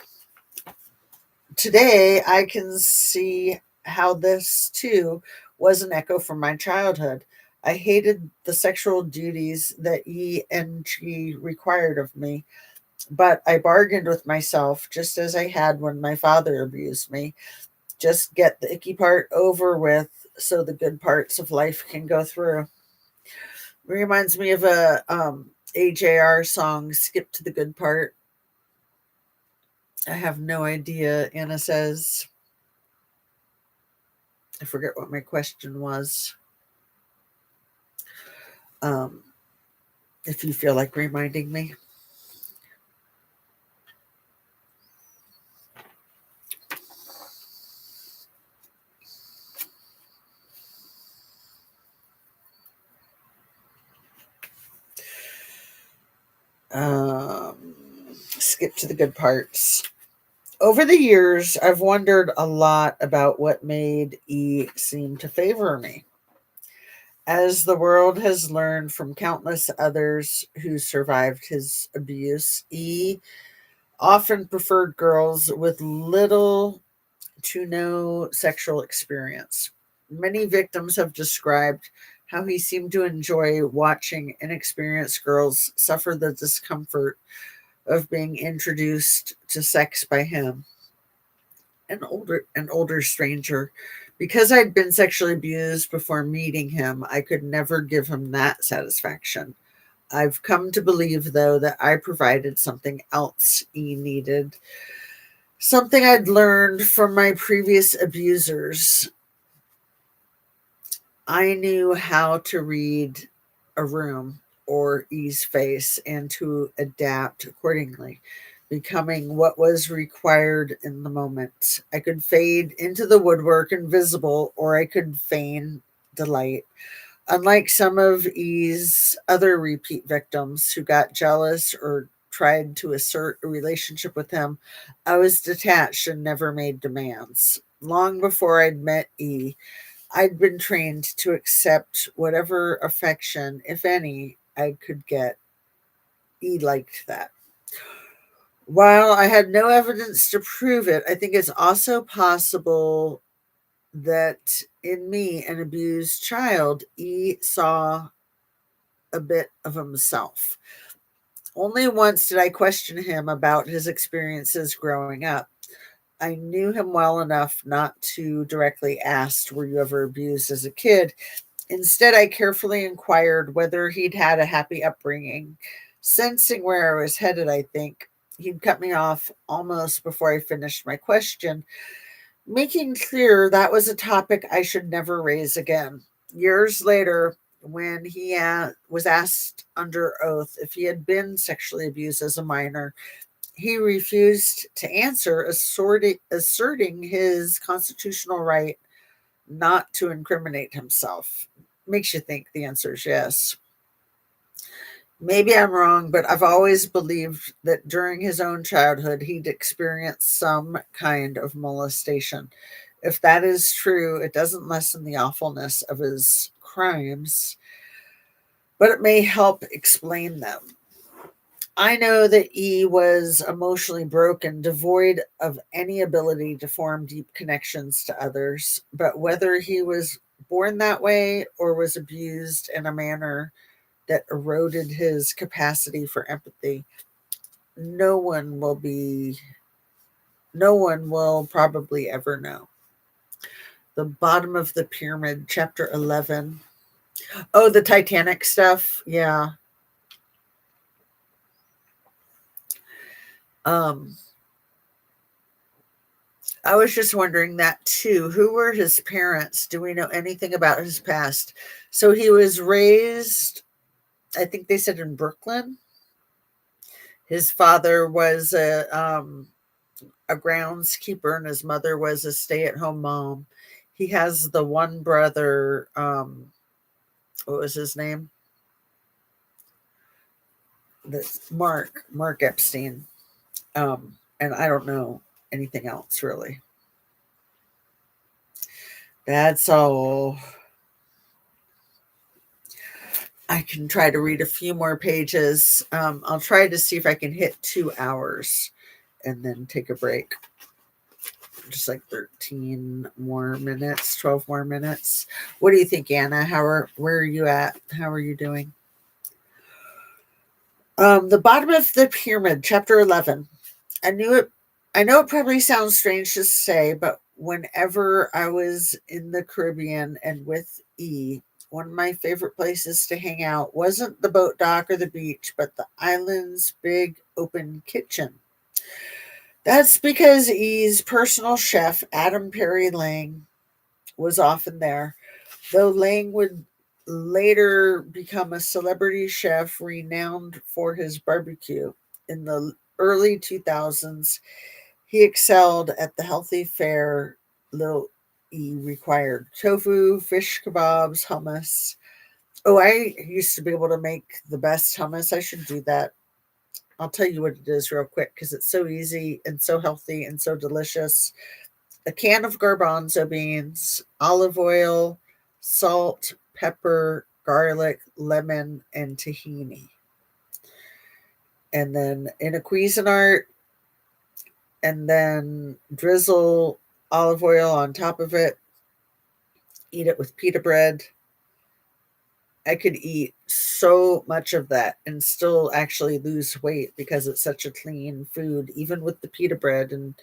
Today, I can see how this too was an echo from my childhood. I hated the sexual duties that E and G required of me, but I bargained with myself just as I had when my father abused me. Just get the icky part over with so the good parts of life can go through. Reminds me of a AJR song, Skip to the Good Part. I have no idea, Anna says. I forget what my question was. Um, if you feel like reminding me. Skip to the good parts. Over the years, I've wondered a lot about what made E seem to favor me. As the world has learned from countless others who survived his abuse, E often preferred girls with little to no sexual experience. Many victims have described how he seemed to enjoy watching inexperienced girls suffer the discomfort of being introduced to sex by him, an older stranger. Because I'd been sexually abused before meeting him, I could never give him that satisfaction. I've come to believe, though, that I provided something else he needed, something I'd learned from my previous abusers. I knew how to read a room or E's face and to adapt accordingly, becoming what was required in the moment. I could fade into the woodwork invisible, or I could feign delight. Unlike some of E's other repeat victims who got jealous or tried to assert a relationship with him, I was detached and never made demands. Long before I'd met E, I'd been trained to accept whatever affection, if any, I could get. E liked that. While I had no evidence to prove it, I think it's also possible that in me, an abused child, E saw a bit of himself. Only once did I question him about his experiences growing up. I knew him well enough not to directly ask, "Were you ever abused as a kid?" Instead, I carefully inquired whether he'd had a happy upbringing. Sensing where I was headed, I think, he'd cut me off almost before I finished my question, making clear that was a topic I should never raise again. Years later, when he was asked under oath if he had been sexually abused as a minor, he refused to answer, asserting his constitutional right not to incriminate himself. Makes you think the answer is yes. Maybe I'm wrong, but I've always believed that during his own childhood, he'd experienced some kind of molestation. If that is true, it doesn't lessen the awfulness of his crimes, but it may help explain them. I know that E was emotionally broken, devoid of any ability to form deep connections to others, but whether he was born that way or was abused in a manner that eroded his capacity for empathy, no one will be no one will probably ever know. The bottom of the pyramid, chapter 11. Oh, the Titanic stuff. Yeah. Um I was just wondering that too. Who were his parents? Do we know anything about his past? So he was raised, I think they said in Brooklyn. His father was a groundskeeper and his mother was a stay-at-home mom. He has the one brother, what was his name? That's Mark Epstein. And I don't know anything else really. That's all. I can try to read a few more pages. I'll try to see if I can hit 2 hours and then take a break. Just like 13 more minutes, 12 more minutes. What do you think, Anna? Where are you at? How are you doing? The bottom of the pyramid, chapter 11. I knew it. I know it probably sounds strange to say, but whenever I was in the Caribbean and with E, one of my favorite places to hang out wasn't the boat dock or the beach, but the island's big open kitchen. That's because E's personal chef, Adam Perry Lang, was often there, though Lang would later become a celebrity chef renowned for his barbecue. In the early 2000s, he excelled at the healthy fare little E required: tofu, fish kebabs, hummus. Oh, I used to be able to make the best hummus. I should do that. I'll tell you what it is real quick because it's so easy and so healthy and so delicious. A can of garbanzo beans, olive oil, salt, pepper, garlic, lemon, and tahini. And then in a Cuisinart, and then drizzle olive oil on top of it. Eat it with pita bread. I could eat so much of that and still actually lose weight because it's such a clean food, even with the pita bread and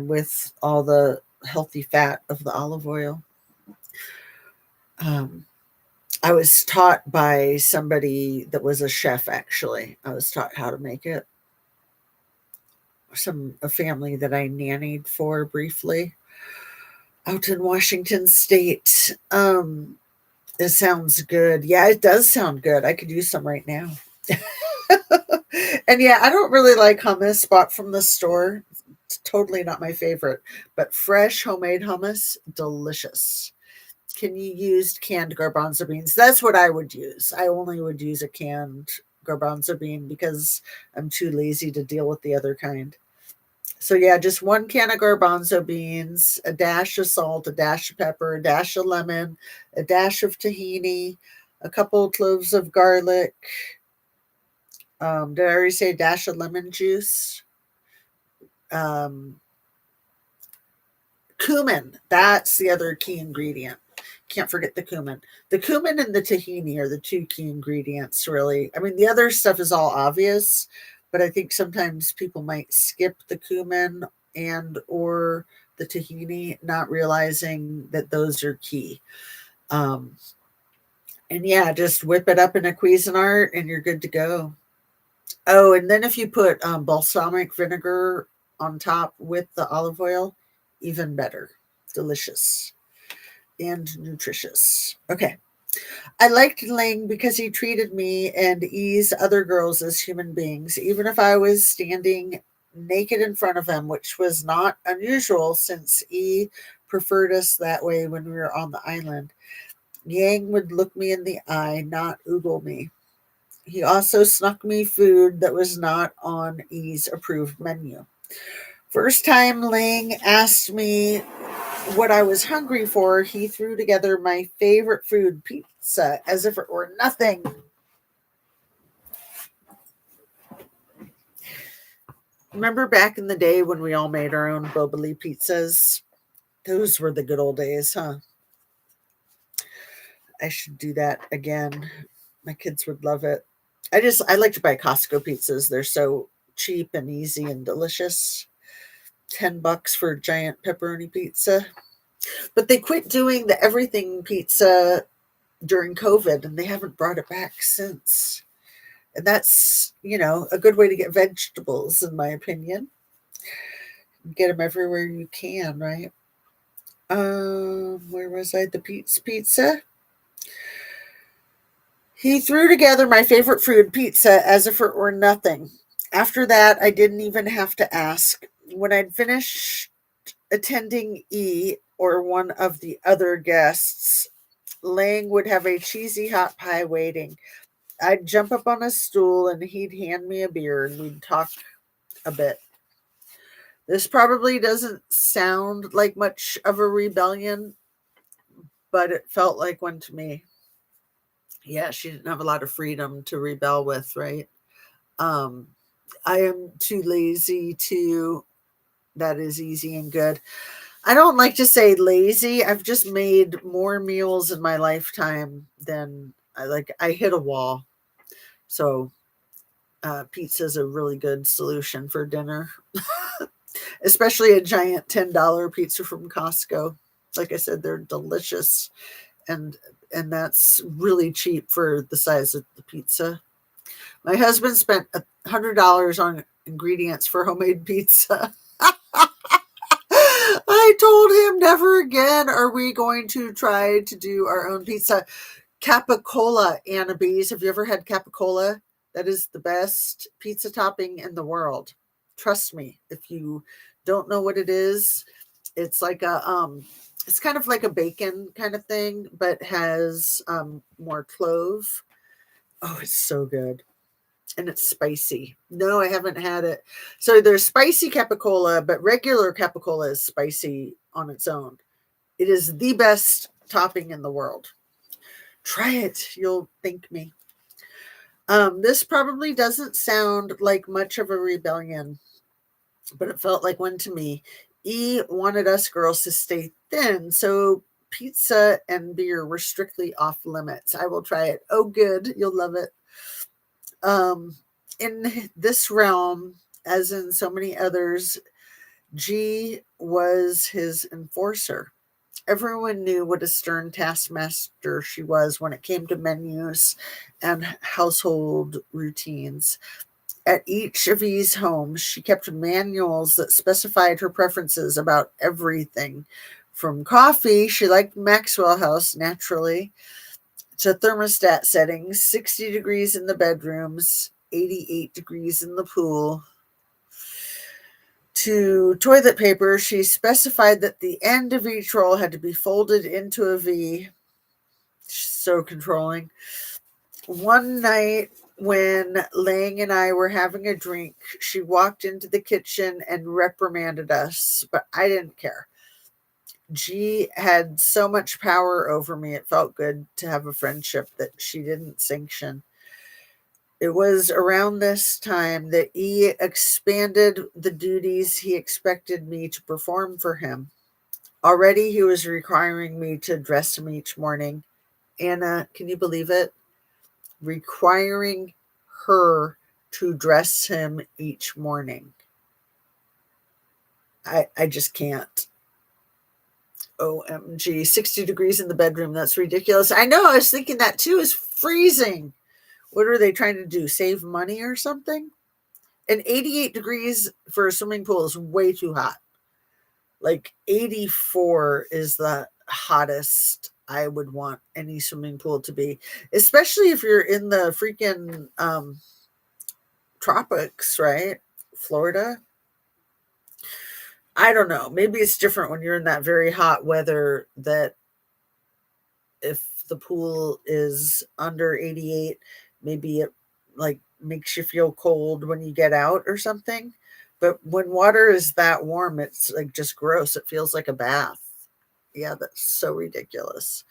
with all the healthy fat of the olive oil. Um, I was taught by somebody that was a chef, actually. I was taught how to make it. A family that I nannied for briefly out in Washington State. It sounds good. Yeah, it does sound good. I could use some right now. And yeah, I don't really like hummus bought from the store. It's totally not my favorite. But fresh homemade hummus, delicious. Can you use canned garbanzo beans? That's what I would use. I only would use a canned garbanzo bean because I'm too lazy to deal with the other kind. So yeah, just one can of garbanzo beans, a dash of salt, a dash of pepper, a dash of lemon, a dash of tahini, a couple cloves of garlic. Did I already say a dash of lemon juice? Um, Cumin. That's the other key ingredient. Can't forget the cumin. The cumin and the tahini are the two key ingredients, really. I mean, the other stuff is all obvious, but I think sometimes people might skip the cumin and or the tahini, not realizing that those are key. Um, and yeah, just whip it up in a Cuisinart and you're good to go. Oh, and then if you put balsamic vinegar on top with the olive oil, even better. Delicious and nutritious. Okay. I liked Ling because he treated me and eased other girls as human beings, even if I was standing naked in front of him, which was not unusual since he preferred us that way when we were on the island. Yang would look me in the eye, not oogle me. He also snuck me food that was not on E's approved menu. First time Ling asked me what I was hungry for, he threw together my favorite food, pizza, as if it were nothing. Remember back in the day when we all made our own Boboli pizzas? Those were the good old days, huh? I should do that again. My kids would love it. I like to buy Costco pizzas. They're so cheap and easy and delicious. $10 for a giant pepperoni pizza. But they quit doing the everything pizza during COVID and they haven't brought it back since. And that's, a good way to get vegetables, in my opinion. Get them everywhere you can, right? Where was I? The pizza. He threw together my favorite food, pizza, as if it were nothing. After that, I didn't even have to ask. When I'd finished attending E or one of the other guests, Lang would have a cheesy hot pie waiting. I'd jump up on a stool and he'd hand me a beer and we'd talk a bit. This probably doesn't sound like much of a rebellion, but it felt like one to me. Yeah, she didn't have a lot of freedom to rebel with, right? Um, I am too lazy to, that is easy and good. I don't like to say lazy. I've just made more meals in my lifetime than I like. I hit a wall. So pizza is a really good solution for dinner, especially a giant $10 pizza from Costco. Like I said, they're delicious, and that's really cheap for the size of the pizza. My husband spent $100 on ingredients for homemade pizza. I told him never again are we going to try to do our own pizza. Capicola, Annabes. Have you ever had capicola? That is the best pizza topping in the world. Trust me. If you don't know what it is, it's like it's kind of like a bacon kind of thing, but has more clove. Oh, it's so good. And it's spicy. No, I haven't had it. So there's spicy capicola, but regular capicola is spicy on its own. It is the best topping in the world. Try it. You'll thank me. This probably doesn't sound like much of a rebellion, but it felt like one to me. E wanted us girls to stay thin, so pizza and beer were strictly off limits. I will try it. Oh, good. You'll love it. In this realm, as in so many others, G was his enforcer. Everyone knew what a stern taskmaster she was when it came to menus and household routines. At each of E's homes, she kept manuals that specified her preferences about everything. From coffee, she liked Maxwell House, naturally, to thermostat settings, 60 degrees in the bedrooms, 88 degrees in the pool. To toilet paper, she specified that the end of each roll had to be folded into a V. So controlling. One night when Lang and I were having a drink, she walked into the kitchen and reprimanded us, but I didn't care. G had so much power over me, it felt good to have a friendship that she didn't sanction. It was around this time that E expanded the duties he expected me to perform for him. Already he was requiring me to dress him each morning. Anna, can you believe it? Requiring her to dress him each morning. I just can't. OMG. 60 degrees in the bedroom. That's ridiculous. I know. I was thinking that too. Is freezing. What are they trying to do? Save money or something? And 88 degrees for a swimming pool is way too hot. Like 84 is the hottest I would want any swimming pool to be, especially if you're in the freaking tropics, right? Florida. I don't know. Maybe it's different when you're in that very hot weather, that if the pool is under 88, maybe it like makes you feel cold when you get out or something. But when water is that warm, it's like just gross. It feels like a bath. Yeah, that's so ridiculous.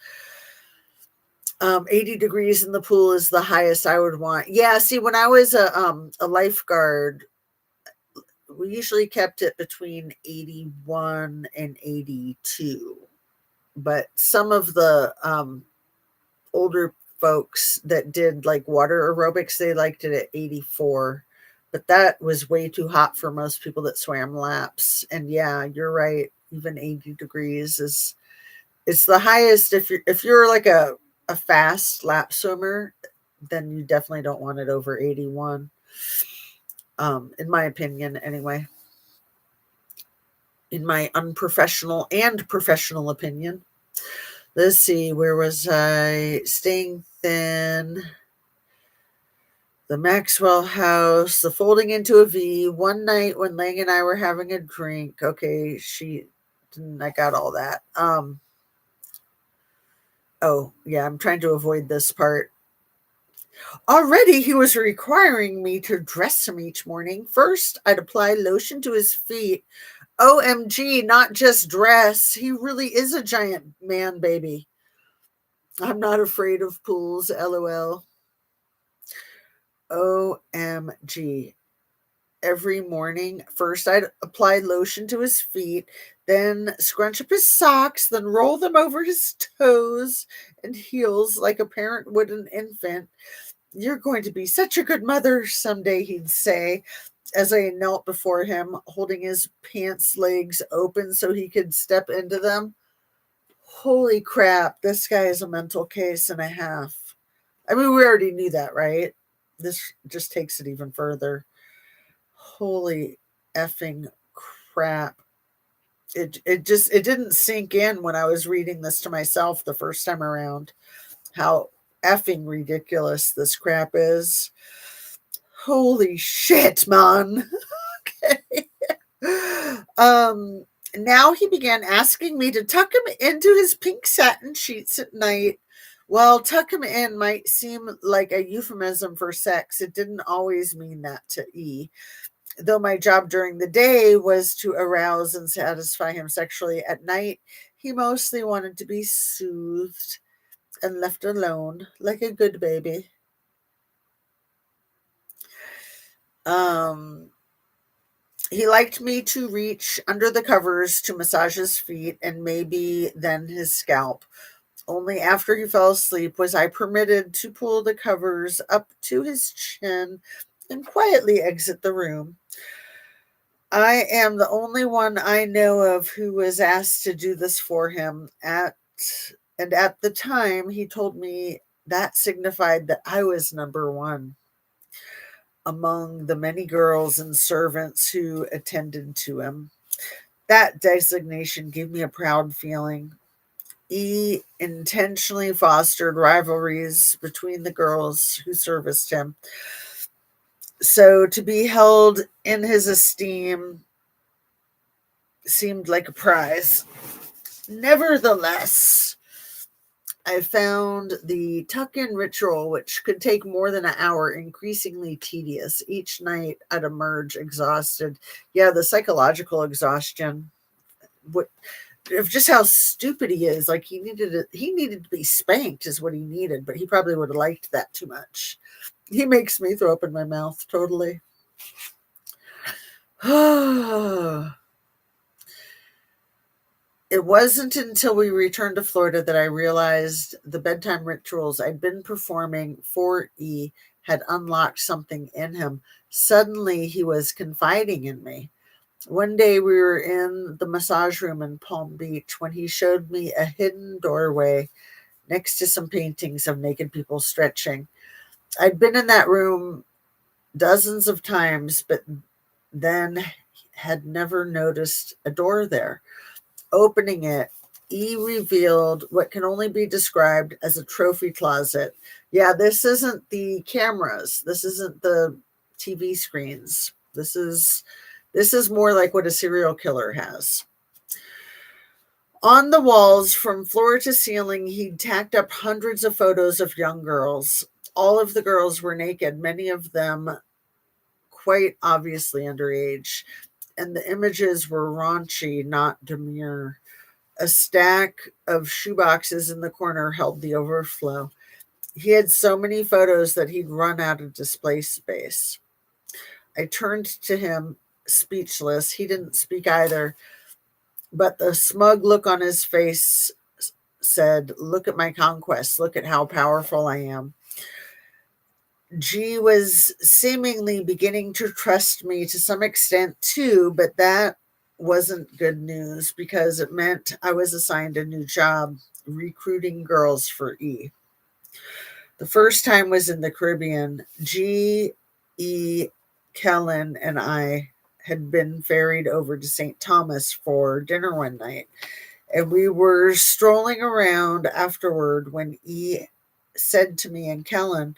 80 degrees in the pool is the highest I would want. Yeah, see, when I was a lifeguard, we usually kept it between 81 and 82. But some of the older folks that did like water aerobics, they liked it at 84. But that was way too hot for most people that swam laps. And yeah, you're right. Even 80 degrees is it's the highest. If you're like a fast lap swimmer, then you definitely don't want it over 81. In my opinion, anyway. In my unprofessional and professional opinion. Let's see, where was I? Staying thin. The Maxwell house, the folding into a V. One night when Lang and I were having a drink. Okay, I got all that. Oh, yeah, I'm trying to avoid this part. Already he was requiring me to dress him each morning. First, I'd apply lotion to his feet. OMG, not just dress. He really is a giant man baby. I'm not afraid of pools, LOL. OMG. Every morning, first I'd apply lotion to his feet, then scrunch up his socks, then roll them over his toes and heels like a parent would an infant. You're going to be such a good mother someday, he'd say, as I knelt before him, holding his pants legs open so he could step into them. Holy crap, this guy is a mental case and a half. I mean, we already knew that, right? This just takes it even further. Holy effing crap. It didn't sink in when I was reading this to myself the first time around how effing ridiculous this crap is. Holy shit, man. Okay. Now he began asking me to tuck him into his pink satin sheets at night. Well, tuck him in might seem like a euphemism for sex. It didn't always mean that to E. Though my job during the day was to arouse and satisfy him sexually, at night he mostly wanted to be soothed and left alone like a good baby. He liked me to reach under the covers to massage his feet and maybe then his scalp. Only after he fell asleep was I permitted to pull the covers up to his chin and quietly exit the room. I am the only one I know of who was asked to do this for him. At the time, he told me that signified that I was number one among the many girls and servants who attended to him. That designation gave me a proud feeling. E intentionally fostered rivalries between the girls who serviced him. So to be held in his esteem seemed like a prize. Nevertheless, I found the tuck in ritual, which could take more than an hour, increasingly tedious. Each night I'd emerge exhausted. Yeah, the psychological exhaustion. What of just how stupid he is. Like he needed to be spanked is what he needed, but he probably would have liked that too much. He makes me throw up in my mouth totally. It wasn't until we returned to Florida that I realized the bedtime rituals I'd been performing for E had unlocked something in him. Suddenly, he was confiding in me. One day, we were in the massage room in Palm Beach when he showed me a hidden doorway next to some paintings of naked people stretching. I'd been in that room dozens of times, but then had never noticed a door there. Opening it, E revealed what can only be described as a trophy closet. Yeah, this isn't the cameras. This isn't the TV screens. This is more like what a serial killer has. On the walls, from floor to ceiling, he'd tacked up hundreds of photos of young girls. All of the girls were naked, many of them quite obviously underage, and the images were raunchy, not demure. A stack of shoeboxes in the corner held the overflow. He had so many photos that he'd run out of display space. I turned to him, speechless. He didn't speak either, but the smug look on his face said, "Look at my conquest. Look at how powerful I am." G was seemingly beginning to trust me to some extent too, but that wasn't good news because it meant I was assigned a new job recruiting girls for E. The first time was in the Caribbean. G, E, Kellen, and I had been ferried over to St. Thomas for dinner one night, and we were strolling around afterward when E said to me and Kellen,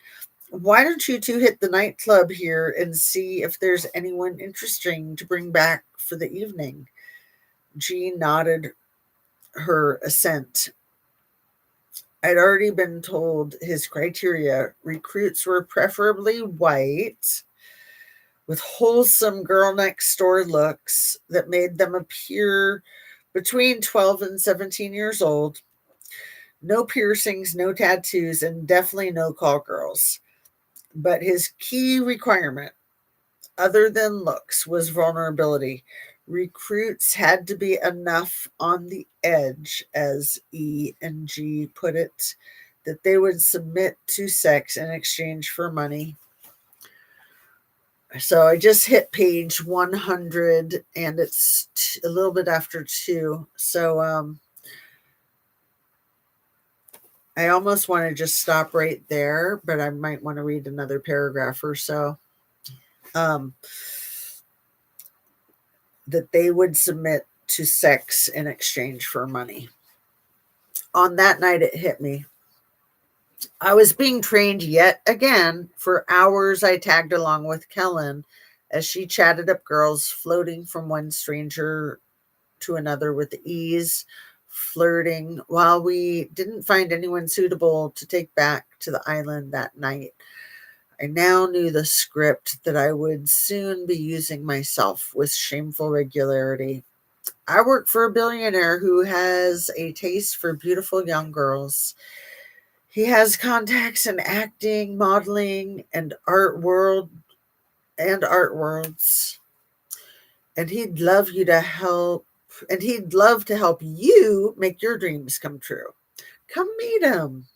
"Why don't you two hit the nightclub here and see if there's anyone interesting to bring back for the evening?" G nodded her assent. I'd already been told his criteria. Recruits were preferably white, with wholesome girl next door looks that made them appear between 12 and 17 years old. No piercings, no tattoos, and definitely no call girls. But his key requirement, other than looks, was vulnerability. Recruits had to be enough on the edge, as E and G put it, that they would submit to sex in exchange for money. So I just hit page 100 and it's a little bit after 2. So I almost want to just stop right there, but I might want to read another paragraph or so. That they would submit to sex in exchange for money. On that night, it hit me. I was being trained yet again. For hours, I tagged along with Kellen as she chatted up girls, floating from one stranger to another with ease, flirting, while we didn't find anyone suitable to take back to the island that night. I now knew the script that I would soon be using myself with shameful regularity. I work for a billionaire who has a taste for beautiful young girls. He has contacts in acting, modeling, and art worlds. And he'd love to help you make your dreams come true. Come meet him.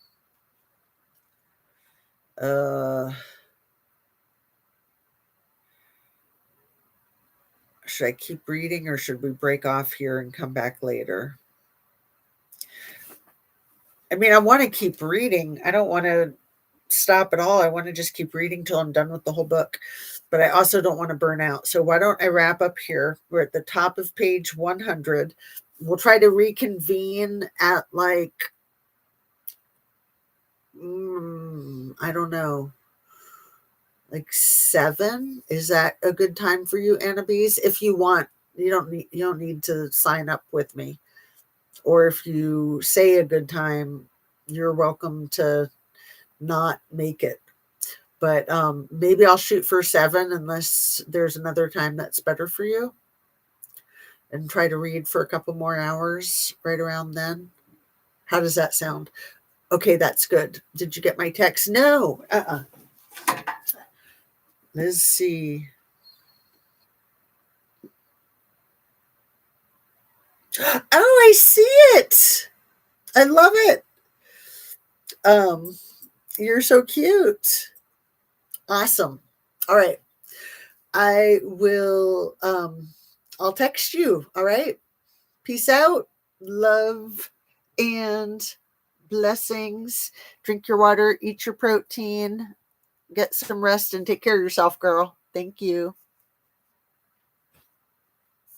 Should I keep reading or should we break off here and come back later? I mean, I want to keep reading. I don't want to stop at all. I want to just keep reading till I'm done with the whole book, but I also don't want to burn out. So why don't I wrap up here? We're at the top of page 100. We'll try to reconvene at like, I don't know, like 7. Is that a good time for you, Annabese? If you want, you don't need to sign up with me. Or if you say a good time, you're welcome to not make it. But maybe I'll shoot for 7 unless there's another time that's better for you. And try to read for a couple more hours right around then. How does that sound? Okay, that's good. Did you get my text? No. Let's see. Oh, I see it. I love it. Um, you're so cute. Awesome. All right. I will I'll text you. All right. Peace out. Love and blessings. Drink your water, eat your protein, get some rest, and take care of yourself, girl. Thank you.